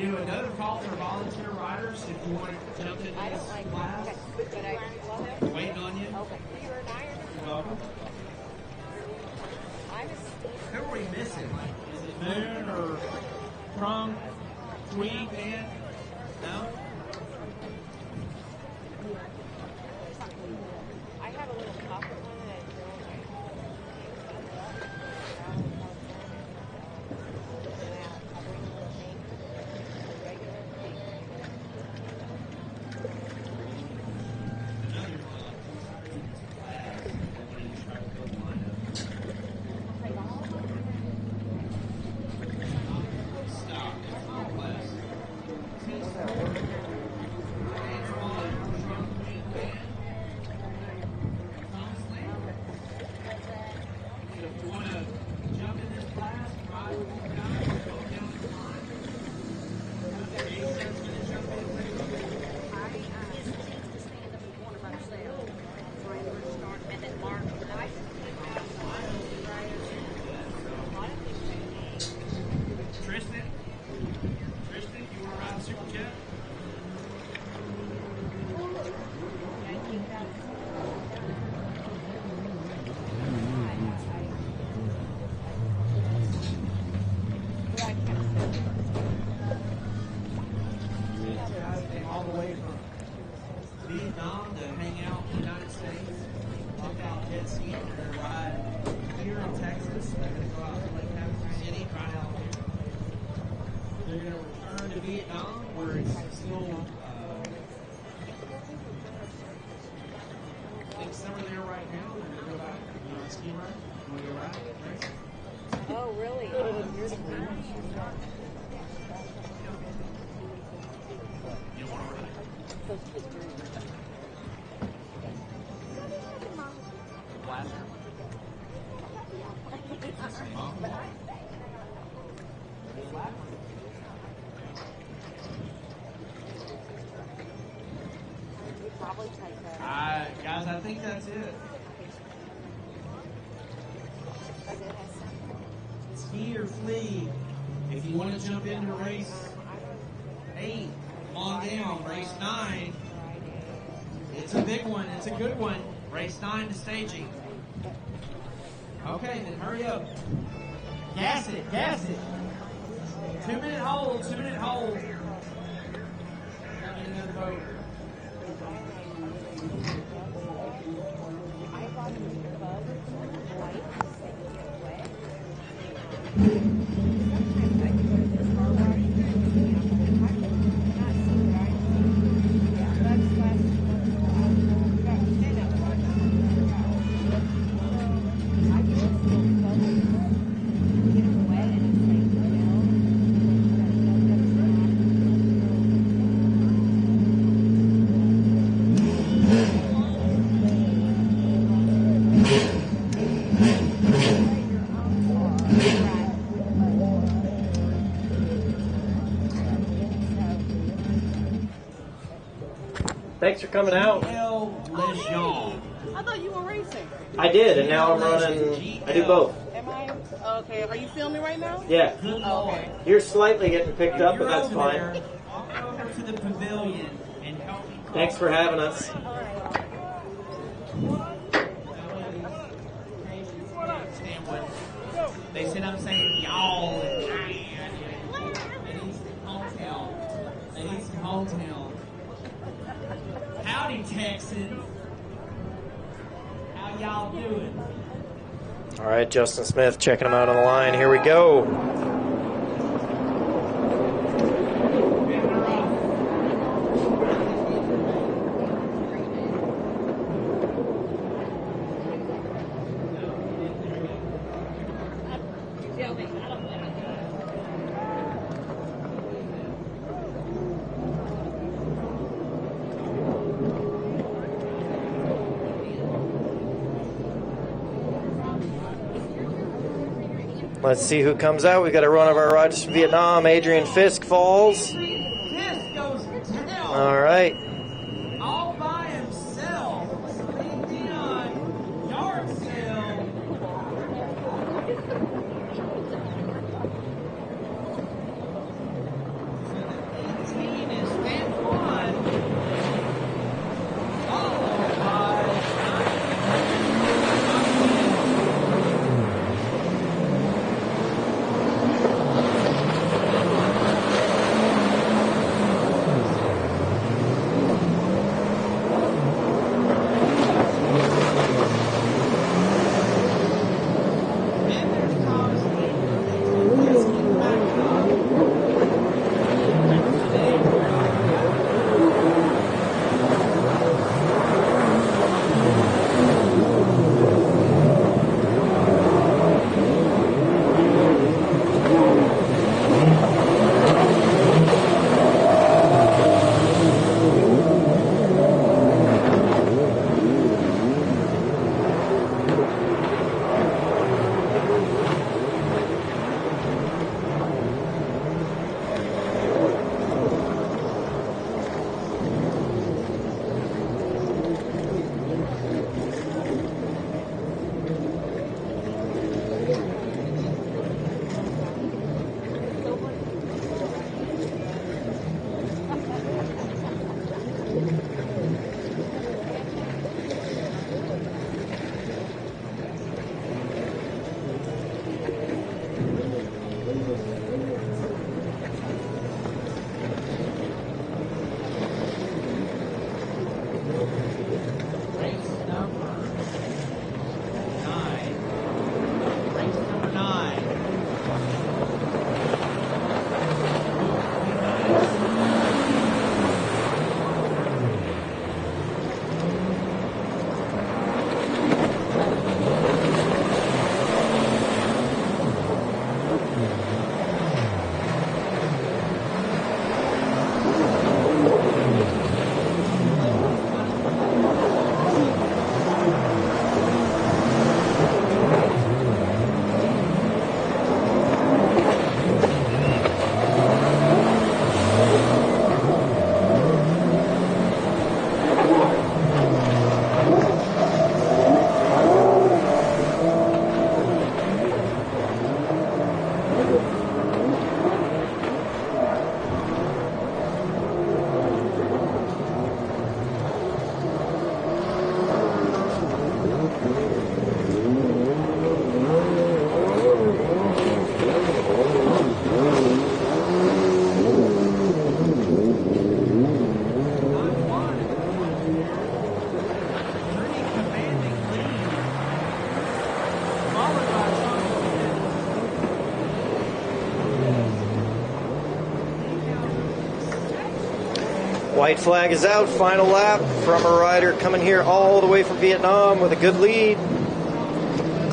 Do another call for volunteer riders if you want to jump into this class. Waiting on you. Okay. You're welcome. Who are we missing? Is it Moon or Prong? Tweed, Dan? No? I have a little copper one that I throw away. into Vietnam where it's still, I think some are there right now. They're going to go back. You know, ski ride. You want to go ride? Right? Oh, really? You're the You don't want to ride. Blaster. probably take that. Guys, I think that's it. Ski or flee. If you want to jump into race 8, come on down. Race 9. It's a big one. It's a good one. Race 9 to staging. Okay, then hurry up. Gas it, gas it. 2-minute hold, 2-minute hold. Get another boat. I bought a Mudbug white so it would get wet. Sometimes I can go to the car wash and not see right. Yeah, that's last I can just get them wet and it's like, Thanks for coming out. I thought you were racing. I did, and now I'm running. I do both. Am I? Okay. Are you filming right now? Yeah. Oh, okay. You're slightly getting picked up, but that's fine. I'll go over to the pavilion and help me. Thanks for having us. They said I'm saying y'all and I. They need some hometown. They need some hometown. Howdy, Texans. How y'all doing? All right, Justin Smith checking him out on the line. Here we go. Let's see who comes out. We got a run of our riders from Vietnam. Adrian Fisk falls. This goes to hell. All right. All by himself. Celine Dion, yard sale. So the 18 is Stan Juan. Followed by 9. White flag is out. Final lap from a rider coming here all the way from Vietnam with a good lead.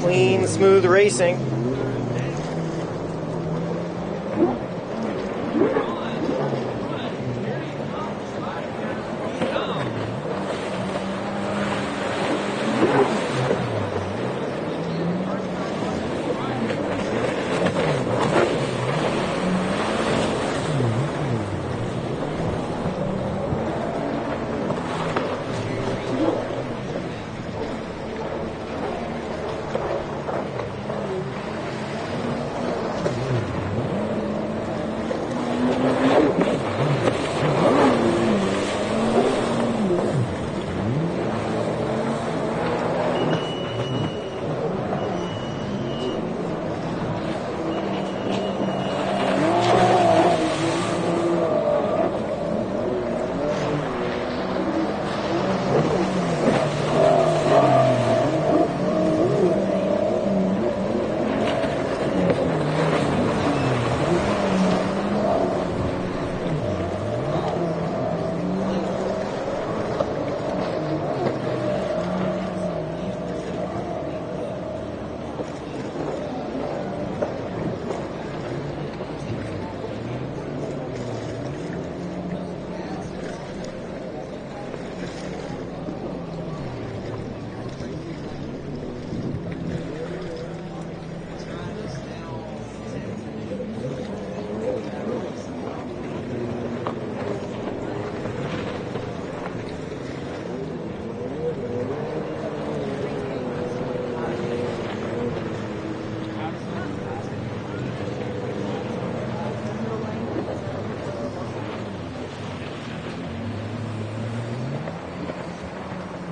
Clean, smooth racing.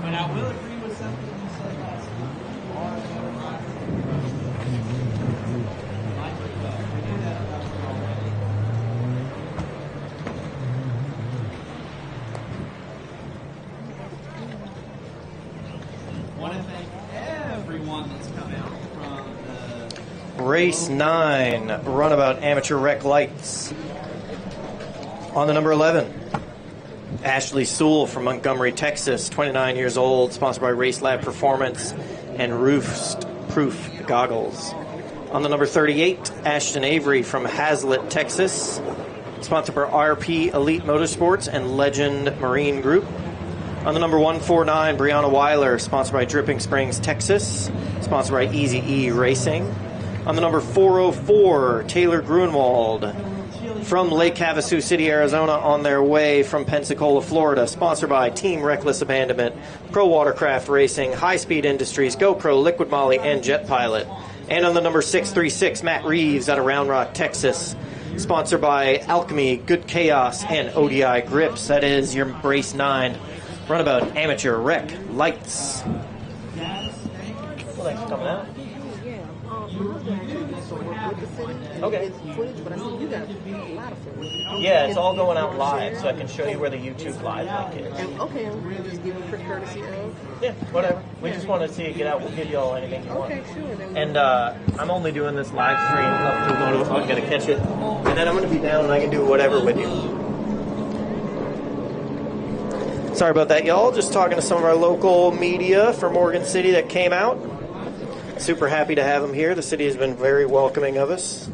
But I will agree with something you said last week. I want to thank everyone that's come out from the Race 9, Runabout Amateur Rec Lights. On the number 11, Ashley Sewell from Montgomery, Texas, 29 years old, sponsored by Race Lab Performance and Roost Proof Goggles. On the number 38, Ashton Avery from Hazlitt, Texas, sponsored by RP Elite Motorsports and Legend Marine Group. On the number 149, Brianna Weiler, sponsored by Dripping Springs, Texas, sponsored by Easy E Racing. On the number 404, Taylor Grunwald from Lake Havasu City, Arizona, on their way from Pensacola, Florida, sponsored by Team Reckless Abandonment, Pro Watercraft Racing, High Speed Industries, GoPro, Liquid Molly, and Jet Pilot. And on the number 636, Matt Reeves out of Round Rock, Texas, sponsored by Alchemy, Good Chaos, and ODI Grips. That is your Race 9 Runabout Amateur Rec Lights. Well, thanks for coming out. Okay. Yeah, it's all going out live, so I can show you where the YouTube live link is. Okay, and we'll just give you for courtesy of. Yeah, whatever. We just want to see it get out. We'll give you all anything you want. Okay, sure. And I'm only doing this live stream up to Moto. I'm going to catch it, and then I'm going to be down and I can do whatever with you. Sorry about that, y'all. Just talking to some of our local media from Morgan City that came out. Super happy to have them here. The city has been very welcoming of us.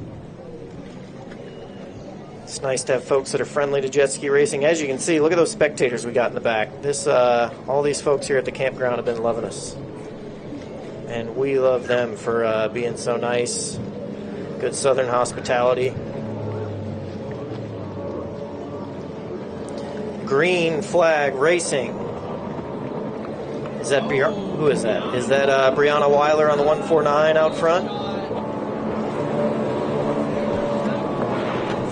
It's nice to have folks that are friendly to jet ski racing. As you can see, look at those spectators we got in the back. This, all these folks here at the campground have been loving us. And we love them for being so nice. Good southern hospitality. Green Flag Racing. Is that who is that? Is that Brianna Weiler on the 149 out front?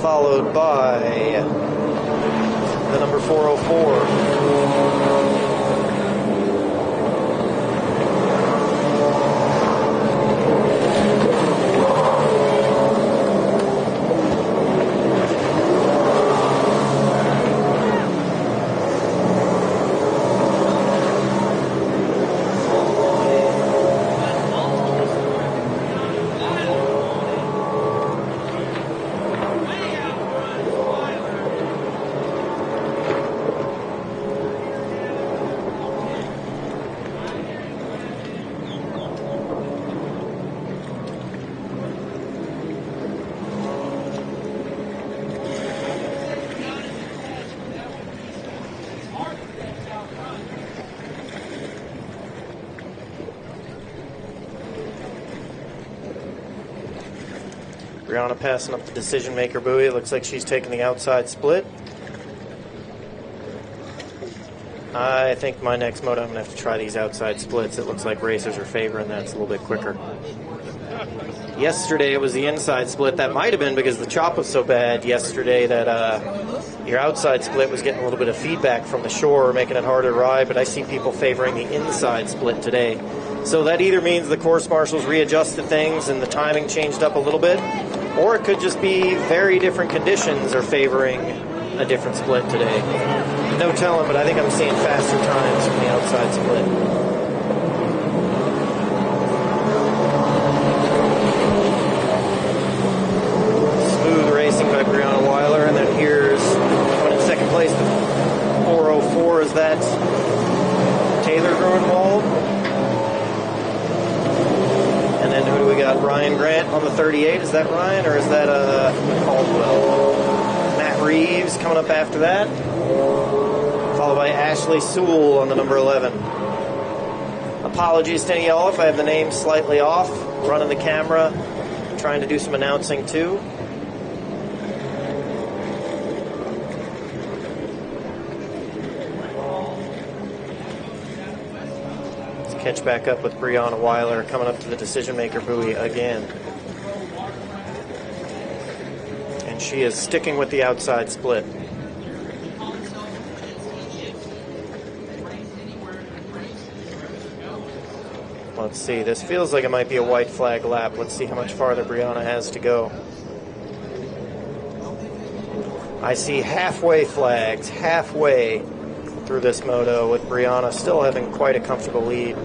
Followed by the number 404. Brianna passing up the decision maker buoy. It looks like she's taking the outside split. I think my next moto, I'm going to have to try these outside splits. It looks like racers are favoring that. It's a little bit quicker. Yesterday it was the inside split. That might have been because the chop was so bad yesterday that your outside split was getting a little bit of feedback from the shore, making it harder to ride, but I see people favoring the inside split today. So that either means the course marshals readjusted things and the timing changed up a little bit, or it could just be very different conditions are favoring a different split today. No telling, but I think I'm seeing faster times from the outside split. Smooth racing by Brianna Weiler, and then here's coming in second place with 4:04. Is that Taylor Grunwald? And then who do we got? Ryan Grant on the 38. Is that Ryan, or is that Caldwell? Matt Reeves coming up after that, followed by Ashley Sewell on the number 11. Apologies to any of y'all if I have the name slightly off. Running the camera, trying to do some announcing too. Let's catch back up with Brianna Weiler coming up to the decision maker buoy again. And she is sticking with the outside split. Let's see, this feels like it might be a white flag lap. Let's see how much farther Brianna has to go. I see halfway flags, halfway through this moto, with Brianna still having quite a comfortable lead.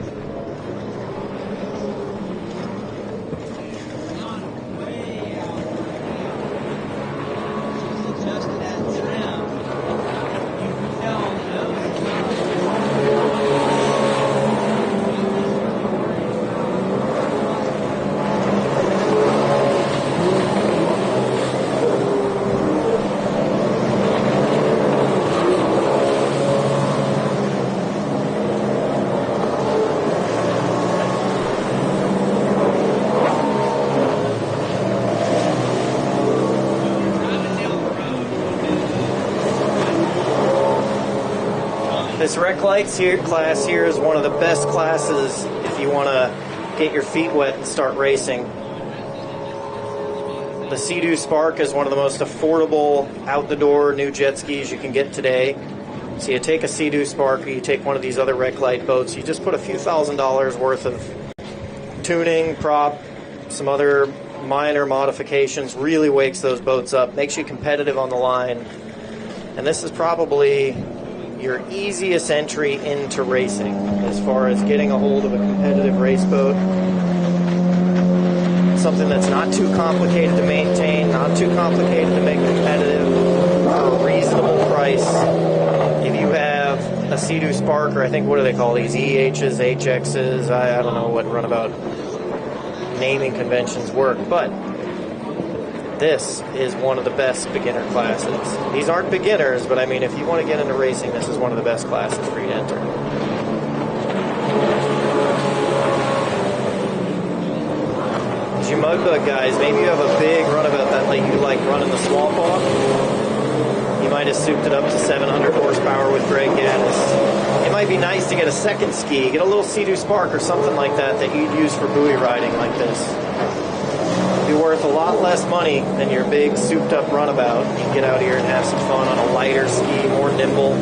This rec lights class here is one of the best classes if you want to get your feet wet and start racing. The Sea-Doo Spark is one of the most affordable out-the-door new jet skis you can get today. So you take a Sea-Doo Spark or you take one of these other rec light boats, you just put a few $1,000s worth of tuning, prop, some other minor modifications, really wakes those boats up, makes you competitive on the line. And this is probably your easiest entry into racing as far as getting a hold of a competitive race boat. Something that's not too complicated to maintain, not too complicated to make competitive, for a reasonable price. If you have a Sea-Doo Spark, or I think, what do they call these, EHs, HXs, I don't know what Runabout naming conventions work, but this is one of the best beginner classes. These aren't beginners, but I mean, if you want to get into racing, this is one of the best classes for you to enter. As you Mudbug guys, maybe you have a big runabout that you like running the swamp off. You might have souped it up to 700 horsepower with Greg Gaddis. It might be nice to get a second ski, get a little Sea-Doo Spark or something like that that you'd use for buoy riding like this. Be worth a lot less money than your big souped up runabout. You can get out here and have some fun on a lighter ski, more nimble,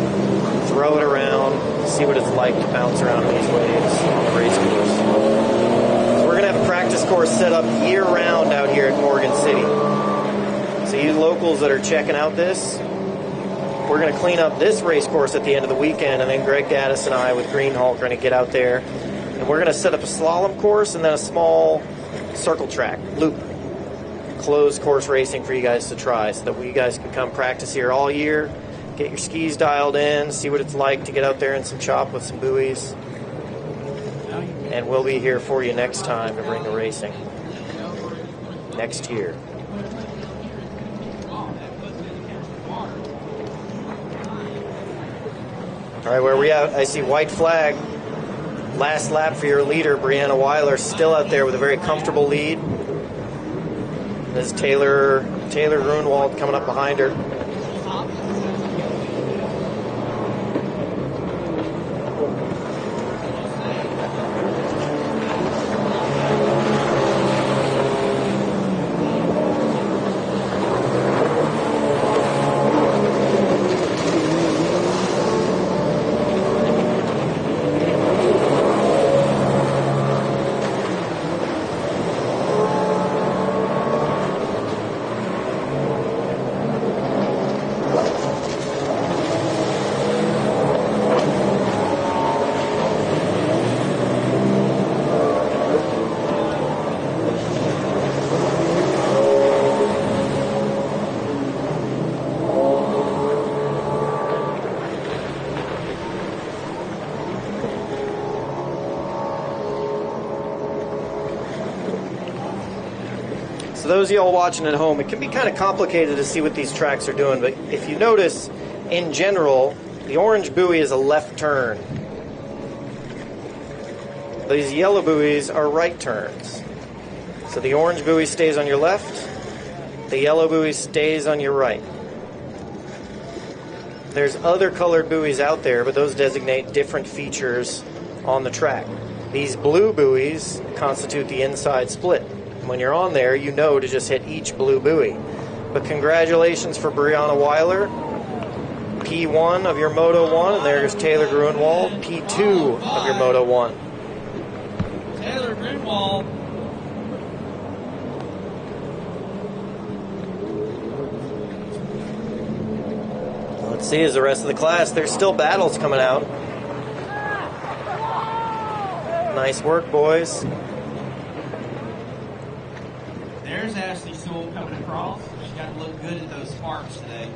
throw it around, see what it's like to bounce around these waves on the race course. So we're going to have a practice course set up year round out here at Morgan City. So you locals that are checking out this, we're going to clean up this race course at the end of the weekend, and then Greg Gaddis and I with GreenHulk are going to get out there, and we're going to set up a slalom course and then a small circle track loop. Closed course racing for you guys to try, so that you guys can come practice here all year, get your skis dialed in, see what it's like to get out there in some chop with some buoys, and we'll be here for you next time to bring the racing next year. All right, where are we at? I see white flag. Last lap for your leader, Brianna Weiler, still out there with a very comfortable lead. There's Taylor Grunwald coming up behind her. So those of y'all watching at home, it can be kind of complicated to see what these tracks are doing, but if you notice, in general, the orange buoy is a left turn. These yellow buoys are right turns. So the orange buoy stays on your left, the yellow buoy stays on your right. There's other colored buoys out there, but those designate different features on the track. These blue buoys constitute the inside split. When you're on there, you know to just hit each blue buoy. But congratulations for Brianna Weiler, P1 of your Moto 1, and there's Taylor Grunwald, P2 of your Moto 1. Taylor Grunwald. Let's see, as the rest of the class, there's still battles coming out. Nice work, boys. There's Ashley Sewell coming across. She's got to look good at those sparks today.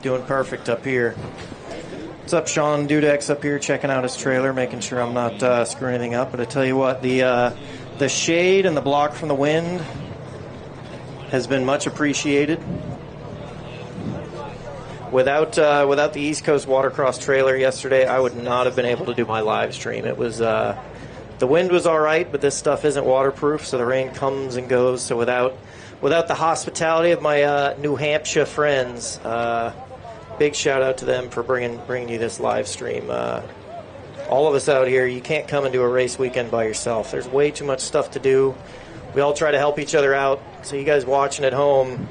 Doing perfect up here. What's up, Sean Dudek's up here checking out his trailer, making sure I'm not screwing anything up. But I tell you what, the shade and the block from the wind has been much appreciated. Without the East Coast Watercross trailer yesterday, I would not have been able to do my live stream. It was the wind was all right, but this stuff isn't waterproof, so the rain comes and goes. So without the hospitality of my New Hampshire friends, big shout out to them for bringing you this live stream. All of us out here, you can't come and do a race weekend by yourself. There's way too much stuff to do. We all try to help each other out. So you guys watching at home,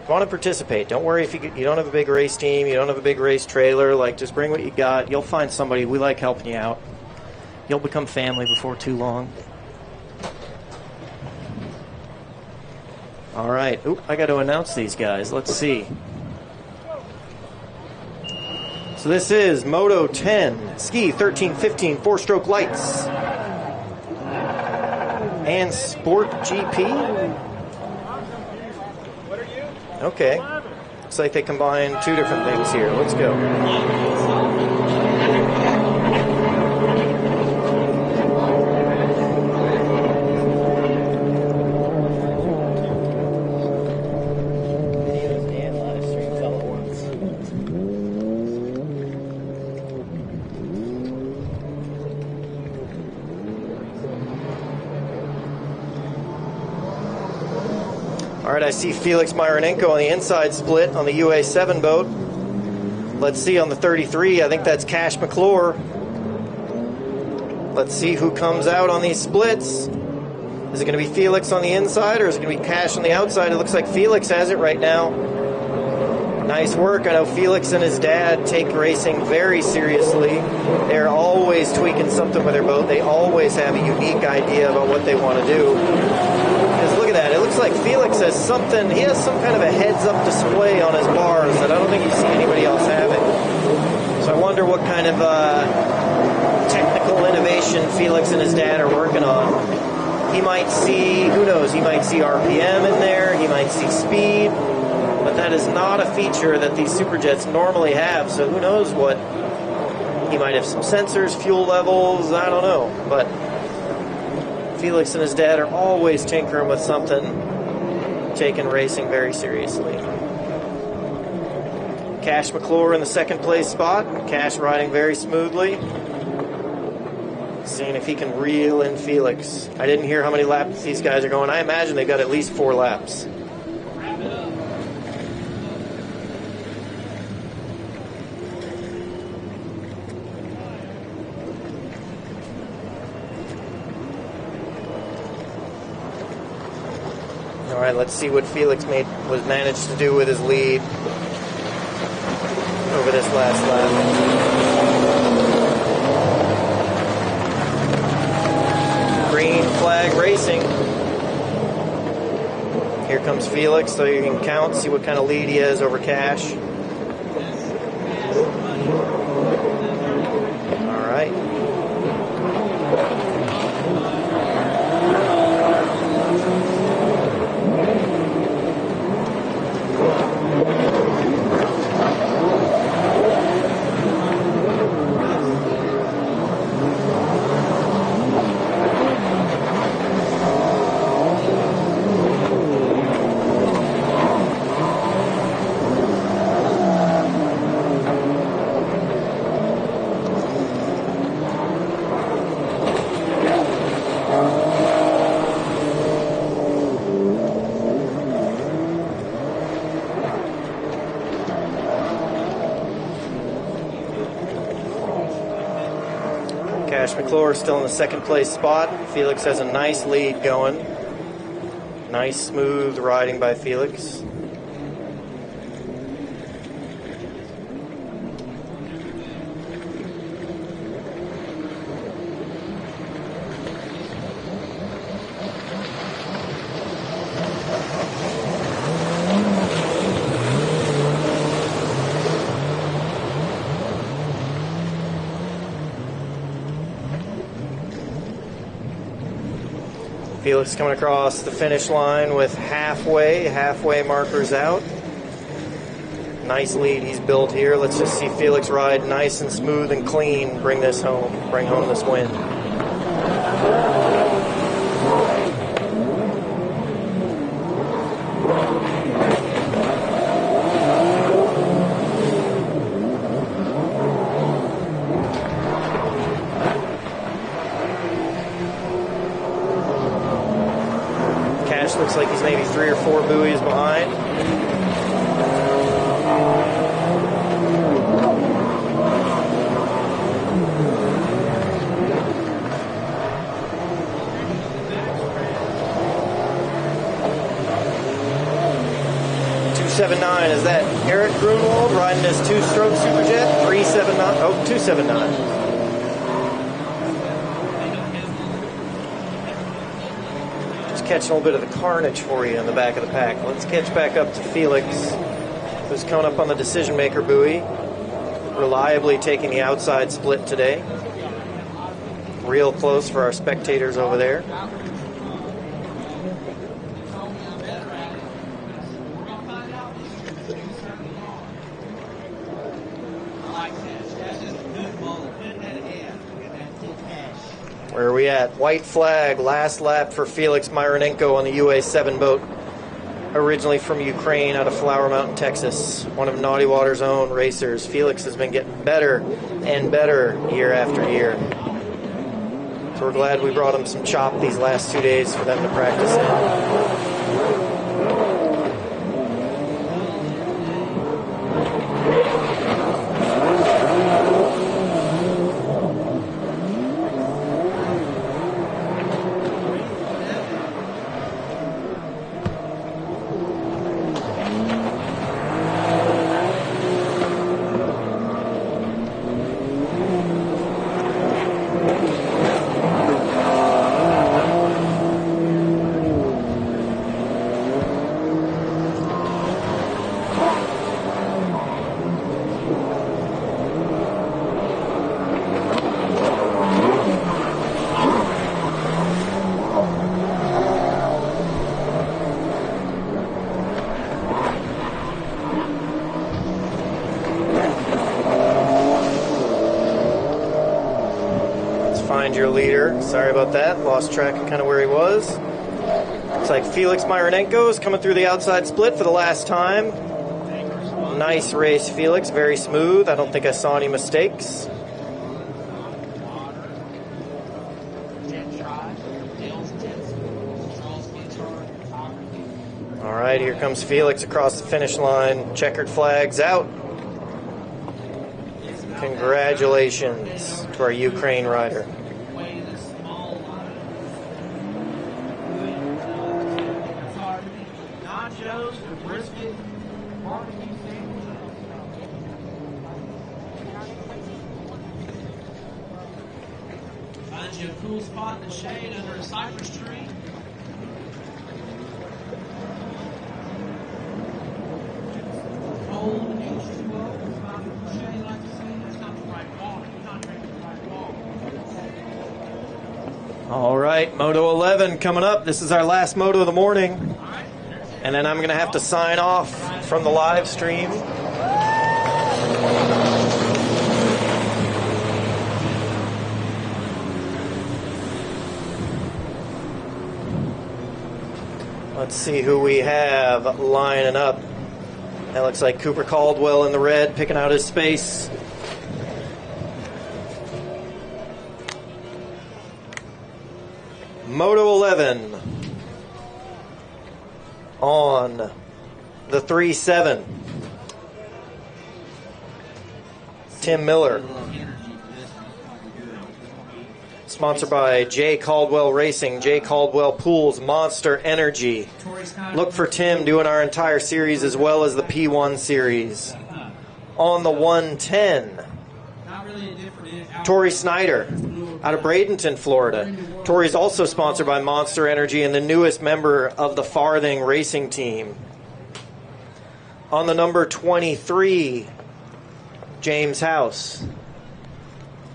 want to participate. Don't worry if you don't have a big race team, you don't have a big race trailer. Like, just bring what you got. You'll find somebody. We like helping you out. You'll become family before too long. All right. Oop, I got to announce these guys. Let's see. So this is Moto 10, Ski 1315, 4-stroke lights, and Sport GP. Okay. Looks like they combine two different things here. Let's go. Videos and live streams all at once. All right, I see Felix Myronenko on the inside split on the UA7 boat. Let's see on the 33. I think that's Cash McClure. Let's see who comes out on these splits. Is it going to be Felix on the inside, or is it going to be Cash on the outside? It looks like Felix has it right now. Nice work. I know Felix and his dad take racing very seriously. They're always tweaking something with their boat. They always have a unique idea about what they want to do. Because look at that. It looks like Felix has something. He has some kind of a heads-up display on his bars that I don't think you see anybody else having. So I wonder what kind of technical innovation Felix and his dad are working on. He might see, who knows, he might see RPM in there. He might see speed. But that is not a feature that these Superjets normally have. So who knows what. He might have some sensors, fuel levels, I don't know. But Felix and his dad are always tinkering with something, taking racing very seriously. Cash McClure in the second place spot. Cash riding very smoothly. Seeing if he can reel in Felix. I didn't hear how many laps these guys are going. I imagine they've got at least 4 laps. All right, let's see what Felix was managed to do with his lead over this last lap. Green flag racing. Here comes Felix, so you can count, see what kind of lead he has over Cash. All right. Cash McClure still in the second place spot. Felix has a nice lead going. Nice smooth riding by Felix. Felix coming across the finish line with halfway markers out. Nice lead he's built here. Let's just see Felix ride nice and smooth and clean. Bring home this win. Looks like he's maybe 3 or 4 buoys behind. .279, is that Eric Grunwald riding his 2-stroke Superjet? 379, oh, 279. Catching a little bit of the carnage for you in the back of the pack. Let's catch back up to Felix, who's coming up on the decision maker buoy, reliably taking the outside split today. Real close for our spectators over there. Where are we at? White flag, last lap for Felix Myronenko on the UA7 boat. Originally from Ukraine, out of Flower Mountain, Texas. One of NautiWater's own racers. Felix has been getting better and better year after year. So we're glad we brought him some chop these last 2 days for them to practice in. Your leader. Sorry about that. Lost track of kind of where he was. Looks like Felix Myronenko is coming through the outside split for the last time. Nice race, Felix. Very smooth. I don't think I saw any mistakes. All right, here comes Felix across the finish line. Checkered flags out. Congratulations to our Ukraine rider. Find you a cool spot in the shade under a cypress tree. Cold H2O is about the shade, like to say. That's not the right water. You're not drinking the right water. All right, Moto 11 coming up. This is our last Moto of the morning. And then I'm going to have to sign off from the live stream. Let's see who we have lining up. That looks like Cooper Caldwell in the red, picking out his space. Moto 11 on the 3.7. Tim Miller. Sponsored by J. Caldwell Racing, J. Caldwell Pools, Monster Energy. Look for Tim doing our entire series as well as the P1 series. On the 110, Tori Snyder out of Bradenton, Florida. Tori's also sponsored by Monster Energy and the newest member of the Farthing Racing team. On the number 23, James House.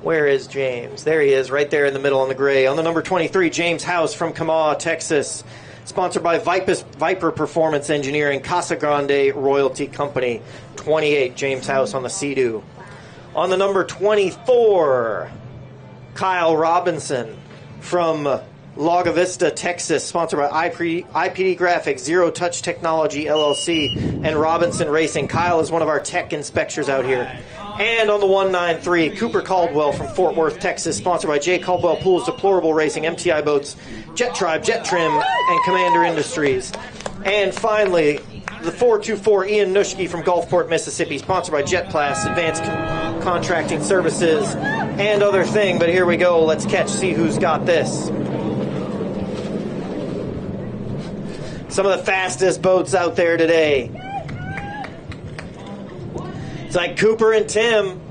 Where is James? There he is, right there in the middle on the gray. On the number 23, James House from Kamaw, Texas. Sponsored by Viper Performance Engineering, Casa Grande Royalty Company. 28, James House on the Sea-Doo. On the number 24, Kyle Robinson from Laga Vista, Texas. Sponsored by IPD Graphics, Zero Touch Technology, LLC, and Robinson Racing. Kyle is one of our tech inspectors out here. And on the 193, Cooper Caldwell from Fort Worth, Texas, sponsored by J. Caldwell Pools, Deplorable Racing, MTI Boats, Jet Tribe, Jet Trim, and Commander Industries. And finally, the 424, Ian Nuschke from Gulfport, Mississippi, sponsored by Jet Plus, Advanced Contracting Services, and other thing. But here we go. Let's see who's got this. Some of the fastest boats out there today. It's like Cooper and Tim.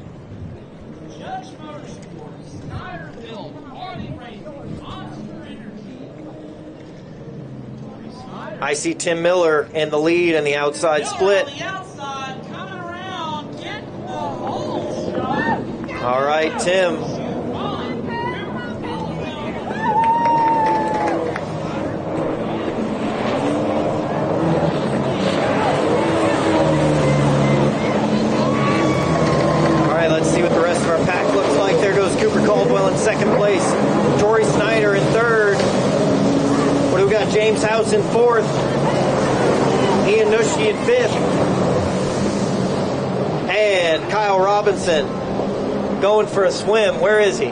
Judge Motorsports, Snyderville, Harley Racing, Monster Energy. I see Tim Miller in the lead in the outside split. On the outside, coming around, getting the whole shot. All right, Tim. Let's see what the rest of our pack looks like. There goes Cooper Caldwell in second place. Tori Snyder in third. What do we got? James House in fourth. Ian Nuschke in fifth. And Kyle Robinson going for a swim. Where is he?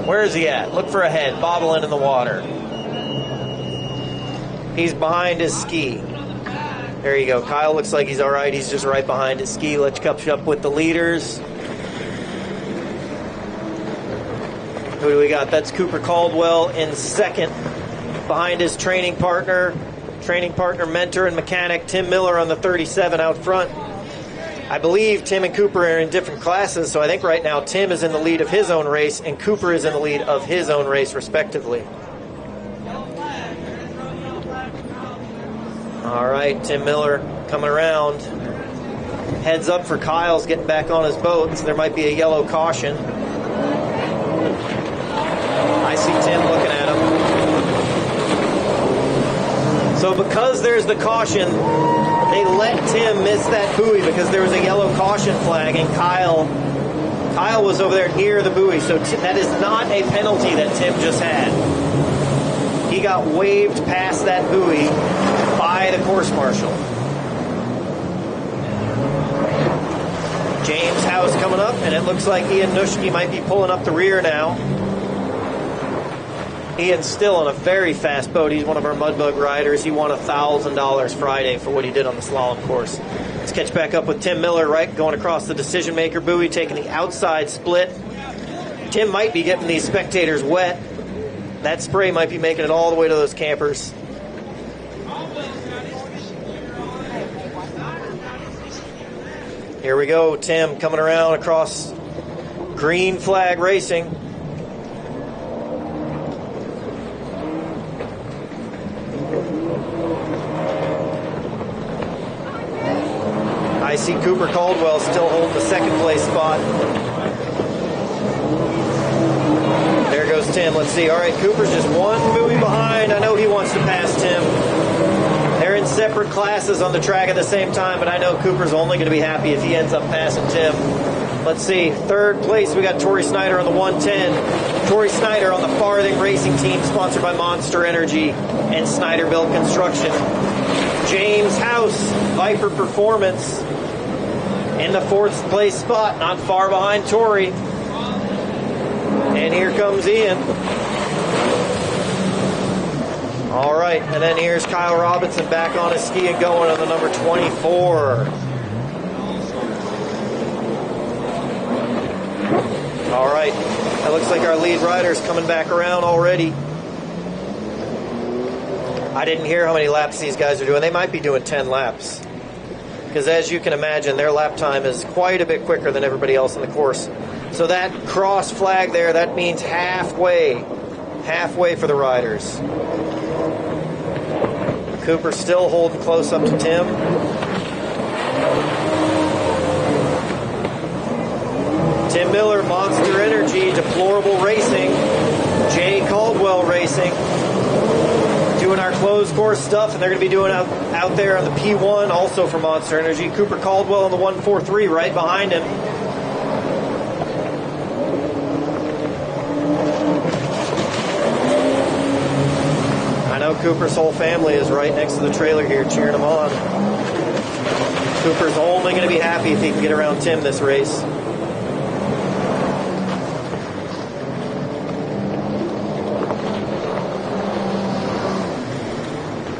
Where is he at? Look for a head bobbling in the water. He's behind his ski. There you go. Kyle looks like he's all right. He's just right behind his ski. Let's catch up with the leaders. Who do we got? That's Cooper Caldwell in second. Behind his training partner, mentor, and mechanic, Tim Miller on the 37 out front. I believe Tim and Cooper are in different classes, so I think right now Tim is in the lead of his own race and Cooper is in the lead of his own race, respectively. All right, Tim Miller coming around. Heads up for Kyle's getting back on his boat, so there might be a yellow caution. I see Tim looking at him. So because there's the caution, they let Tim miss that buoy because there was a yellow caution flag, and Kyle was over there near the buoy, so that is not a penalty that Tim just had. He got waved past that buoy by the course marshal. James House coming up, and it looks like Ian Nuschke might be pulling up the rear now. Ian's still on a very fast boat. He's one of our Mudbug riders. He won $1,000 Friday for what he did on the slalom course. Let's catch back up with Tim Miller, right, going across the decision maker buoy, taking the outside split. Tim might be getting these spectators wet. That spray might be making it all the way to those campers. Here we go, Tim coming around across Green Flag Racing. I see Cooper Caldwell still holding the second place spot. There goes Tim. Let's see. All right, Cooper's just one buoy behind. I know he wants to pass Tim. They're in separate classes on the track at the same time, but I know Cooper's only going to be happy if he ends up passing Tim. Let's see. Third place, we got Tori Snyder on the 110. Tori Snyder on the Farthing Racing Team, sponsored by Monster Energy and Snyder Built Construction. James House, Viper Performance, in the fourth place spot, not far behind Tori. And here comes Ian. All right, and then here's Kyle Robinson back on his ski and going on the number 24. All right, that looks like our lead rider's coming back around already. I didn't hear how many laps these guys are doing. They might be doing 10 laps. Because as you can imagine, their lap time is quite a bit quicker than everybody else in the course. So that cross flag there, that means halfway for the riders. Cooper still holding close up to Tim. Tim Miller, Monster Energy, Deplorable Racing, Jay Caldwell Racing, doing our closed course stuff, and they're going to be doing out there on the P1, also for Monster Energy. Cooper Caldwell on the 143 right behind him. I know Cooper's whole family is right next to the trailer here cheering him on. Cooper's only going to be happy if he can get around Tim this race.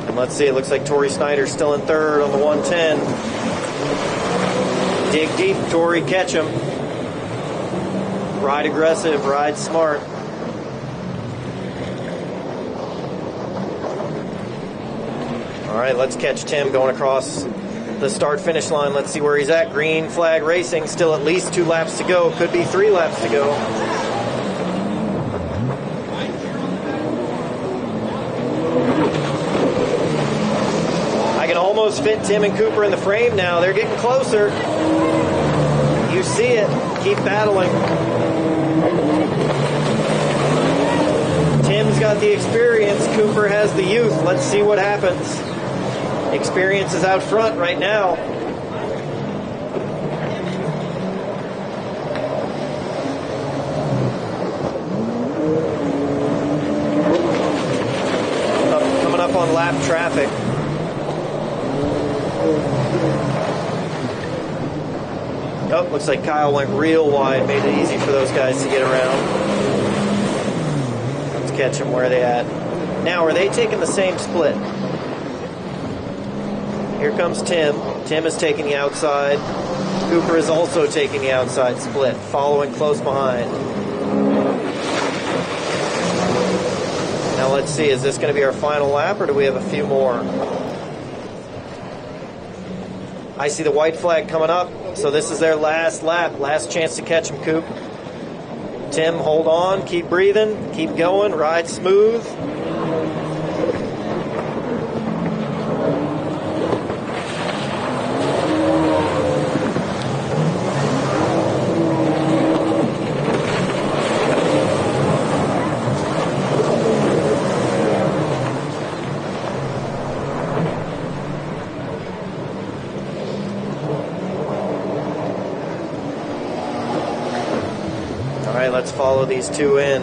And let's see, it looks like Tori Snyder's still in third on the 110. Dig deep, Tori, catch him. Ride aggressive, ride smart. All right, let's catch Tim going across the start-finish line. Let's see where he's at. Green Flag Racing, still at least 2 laps to go. Could be 3 laps to go. I can almost fit Tim and Cooper in the frame now. They're getting closer. You see it. Keep battling. Tim's got the experience. Cooper has the youth. Let's see what happens. Experience is out front right now. Coming up on lap traffic. Oh, looks like Kyle went real wide, made it easy for those guys to get around. Let's catch them where they at. Now, are they taking the same split? Here comes Tim. Tim is taking the outside. Cooper is also taking the outside split, following close behind. Now let's see, is this going to be our final lap, or do we have a few more? I see the white flag coming up, so this is their last lap. Last chance to catch him, Coop. Tim, hold on, keep breathing, keep going, ride smooth. Let's follow these 2 in,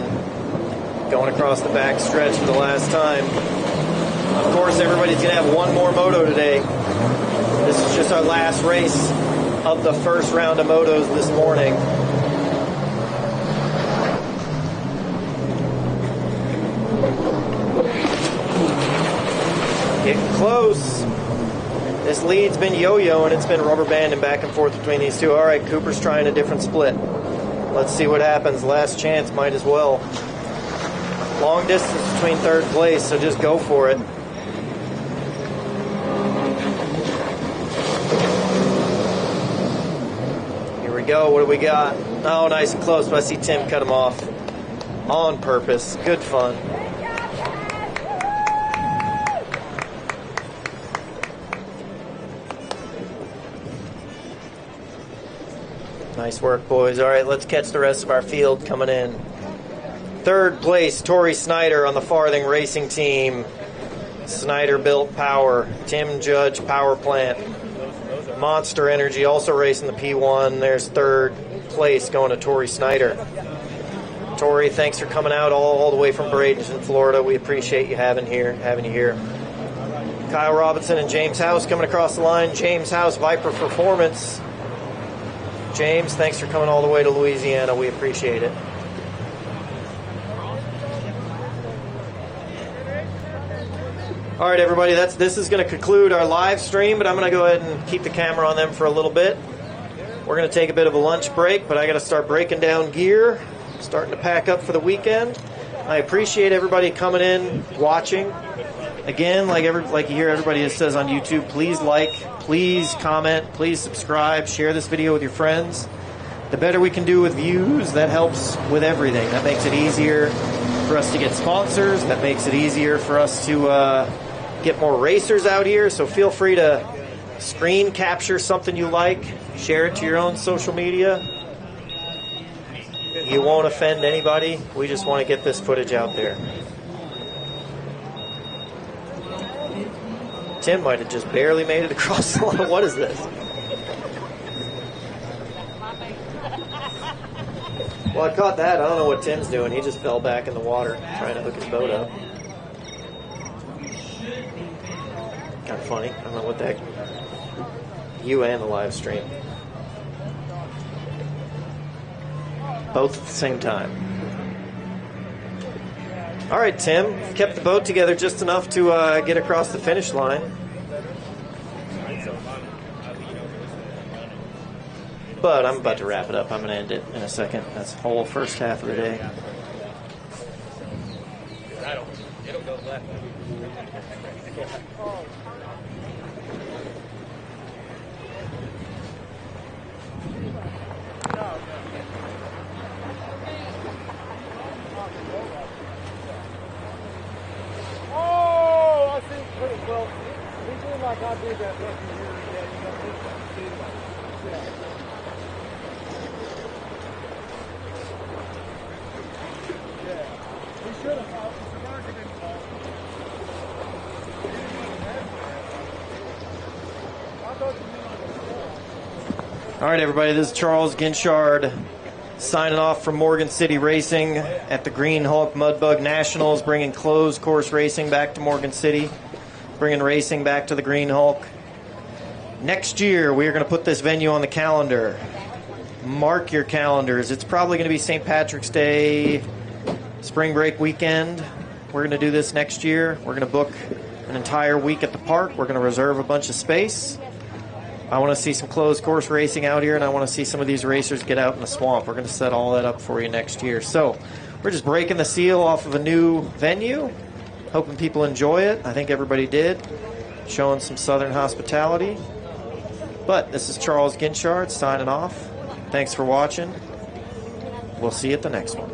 going across the back stretch for the last time. Of course, everybody's going to have one more moto today. This is just our last race. of the first round of motos this morning. Getting close. This lead's been yo-yoing. It's been rubber banding back and forth between these two. All right, Cooper's trying a different split. Let's see what happens. Last chance, might as well. Long distance between third place, so just go for it. Here we go. What do we got? Oh, nice and close, but I see Tim cut him off on purpose. Good fun. Nice work, boys. All right, let's catch the rest of our field coming in. Third place, Tori Snyder on the Farthing Racing Team. Snyder Built Power. Tim Judge Power Plant. Monster Energy also racing the P1. There's third place going to Tori Snyder. Tori, thanks for coming out all the way from Bradenton, Florida. We appreciate you having you here. Kyle Robinson and James House coming across the line. James House, Viper Performance. James, thanks for coming all the way to Louisiana. We appreciate it. All right, everybody, this is going to conclude our live stream, but I'm going to go ahead and keep the camera on them for a little bit. We're going to take a bit of a lunch break, but I got to start breaking down gear, starting to pack up for the weekend. I appreciate everybody coming in, watching. Again, like you hear everybody says on YouTube, please like, please comment, please subscribe, share this video with your friends. The better we can do with views, that helps with everything. That makes it easier for us to get sponsors. That makes it easier for us to get more racers out here. So feel free to screen capture something you like, share it to your own social media. You won't offend anybody. We just want to get this footage out there. Tim might have just barely made it across the line. What is this? Well, I caught that. I don't know what Tim's doing. He just fell back in the water trying to hook his boat up. Kind of funny. I don't know what the heck. You and the live stream. Both at the same time. All right, Tim. Kept the boat together just enough to get across the finish line. But I'm about to wrap it up. I'm going to end it in a second. That's the whole first half of the day. It'll go left. Oh, I see. Well, he's doing like I did that last year. All right, everybody, this is Charles Ginchard signing off from Morgan City Racing at the GreenHulk Mudbug Nationals, bringing closed course racing back to Morgan City, bringing racing back to the GreenHulk. Next year, we are going to put this venue on the calendar. Mark your calendars. It's probably going to be St. Patrick's Day, spring break weekend. We're going to do this next year. We're going to book an entire week at the park. We're going to reserve a bunch of space. I want to see some closed course racing out here, and I want to see some of these racers get out in the swamp. We're going to set all that up for you next year. So we're just breaking the seal off of a new venue, hoping people enjoy it. I think everybody did, showing some southern hospitality. But this is Charles Ginchard signing off. Thanks for watching. We'll see you at the next one.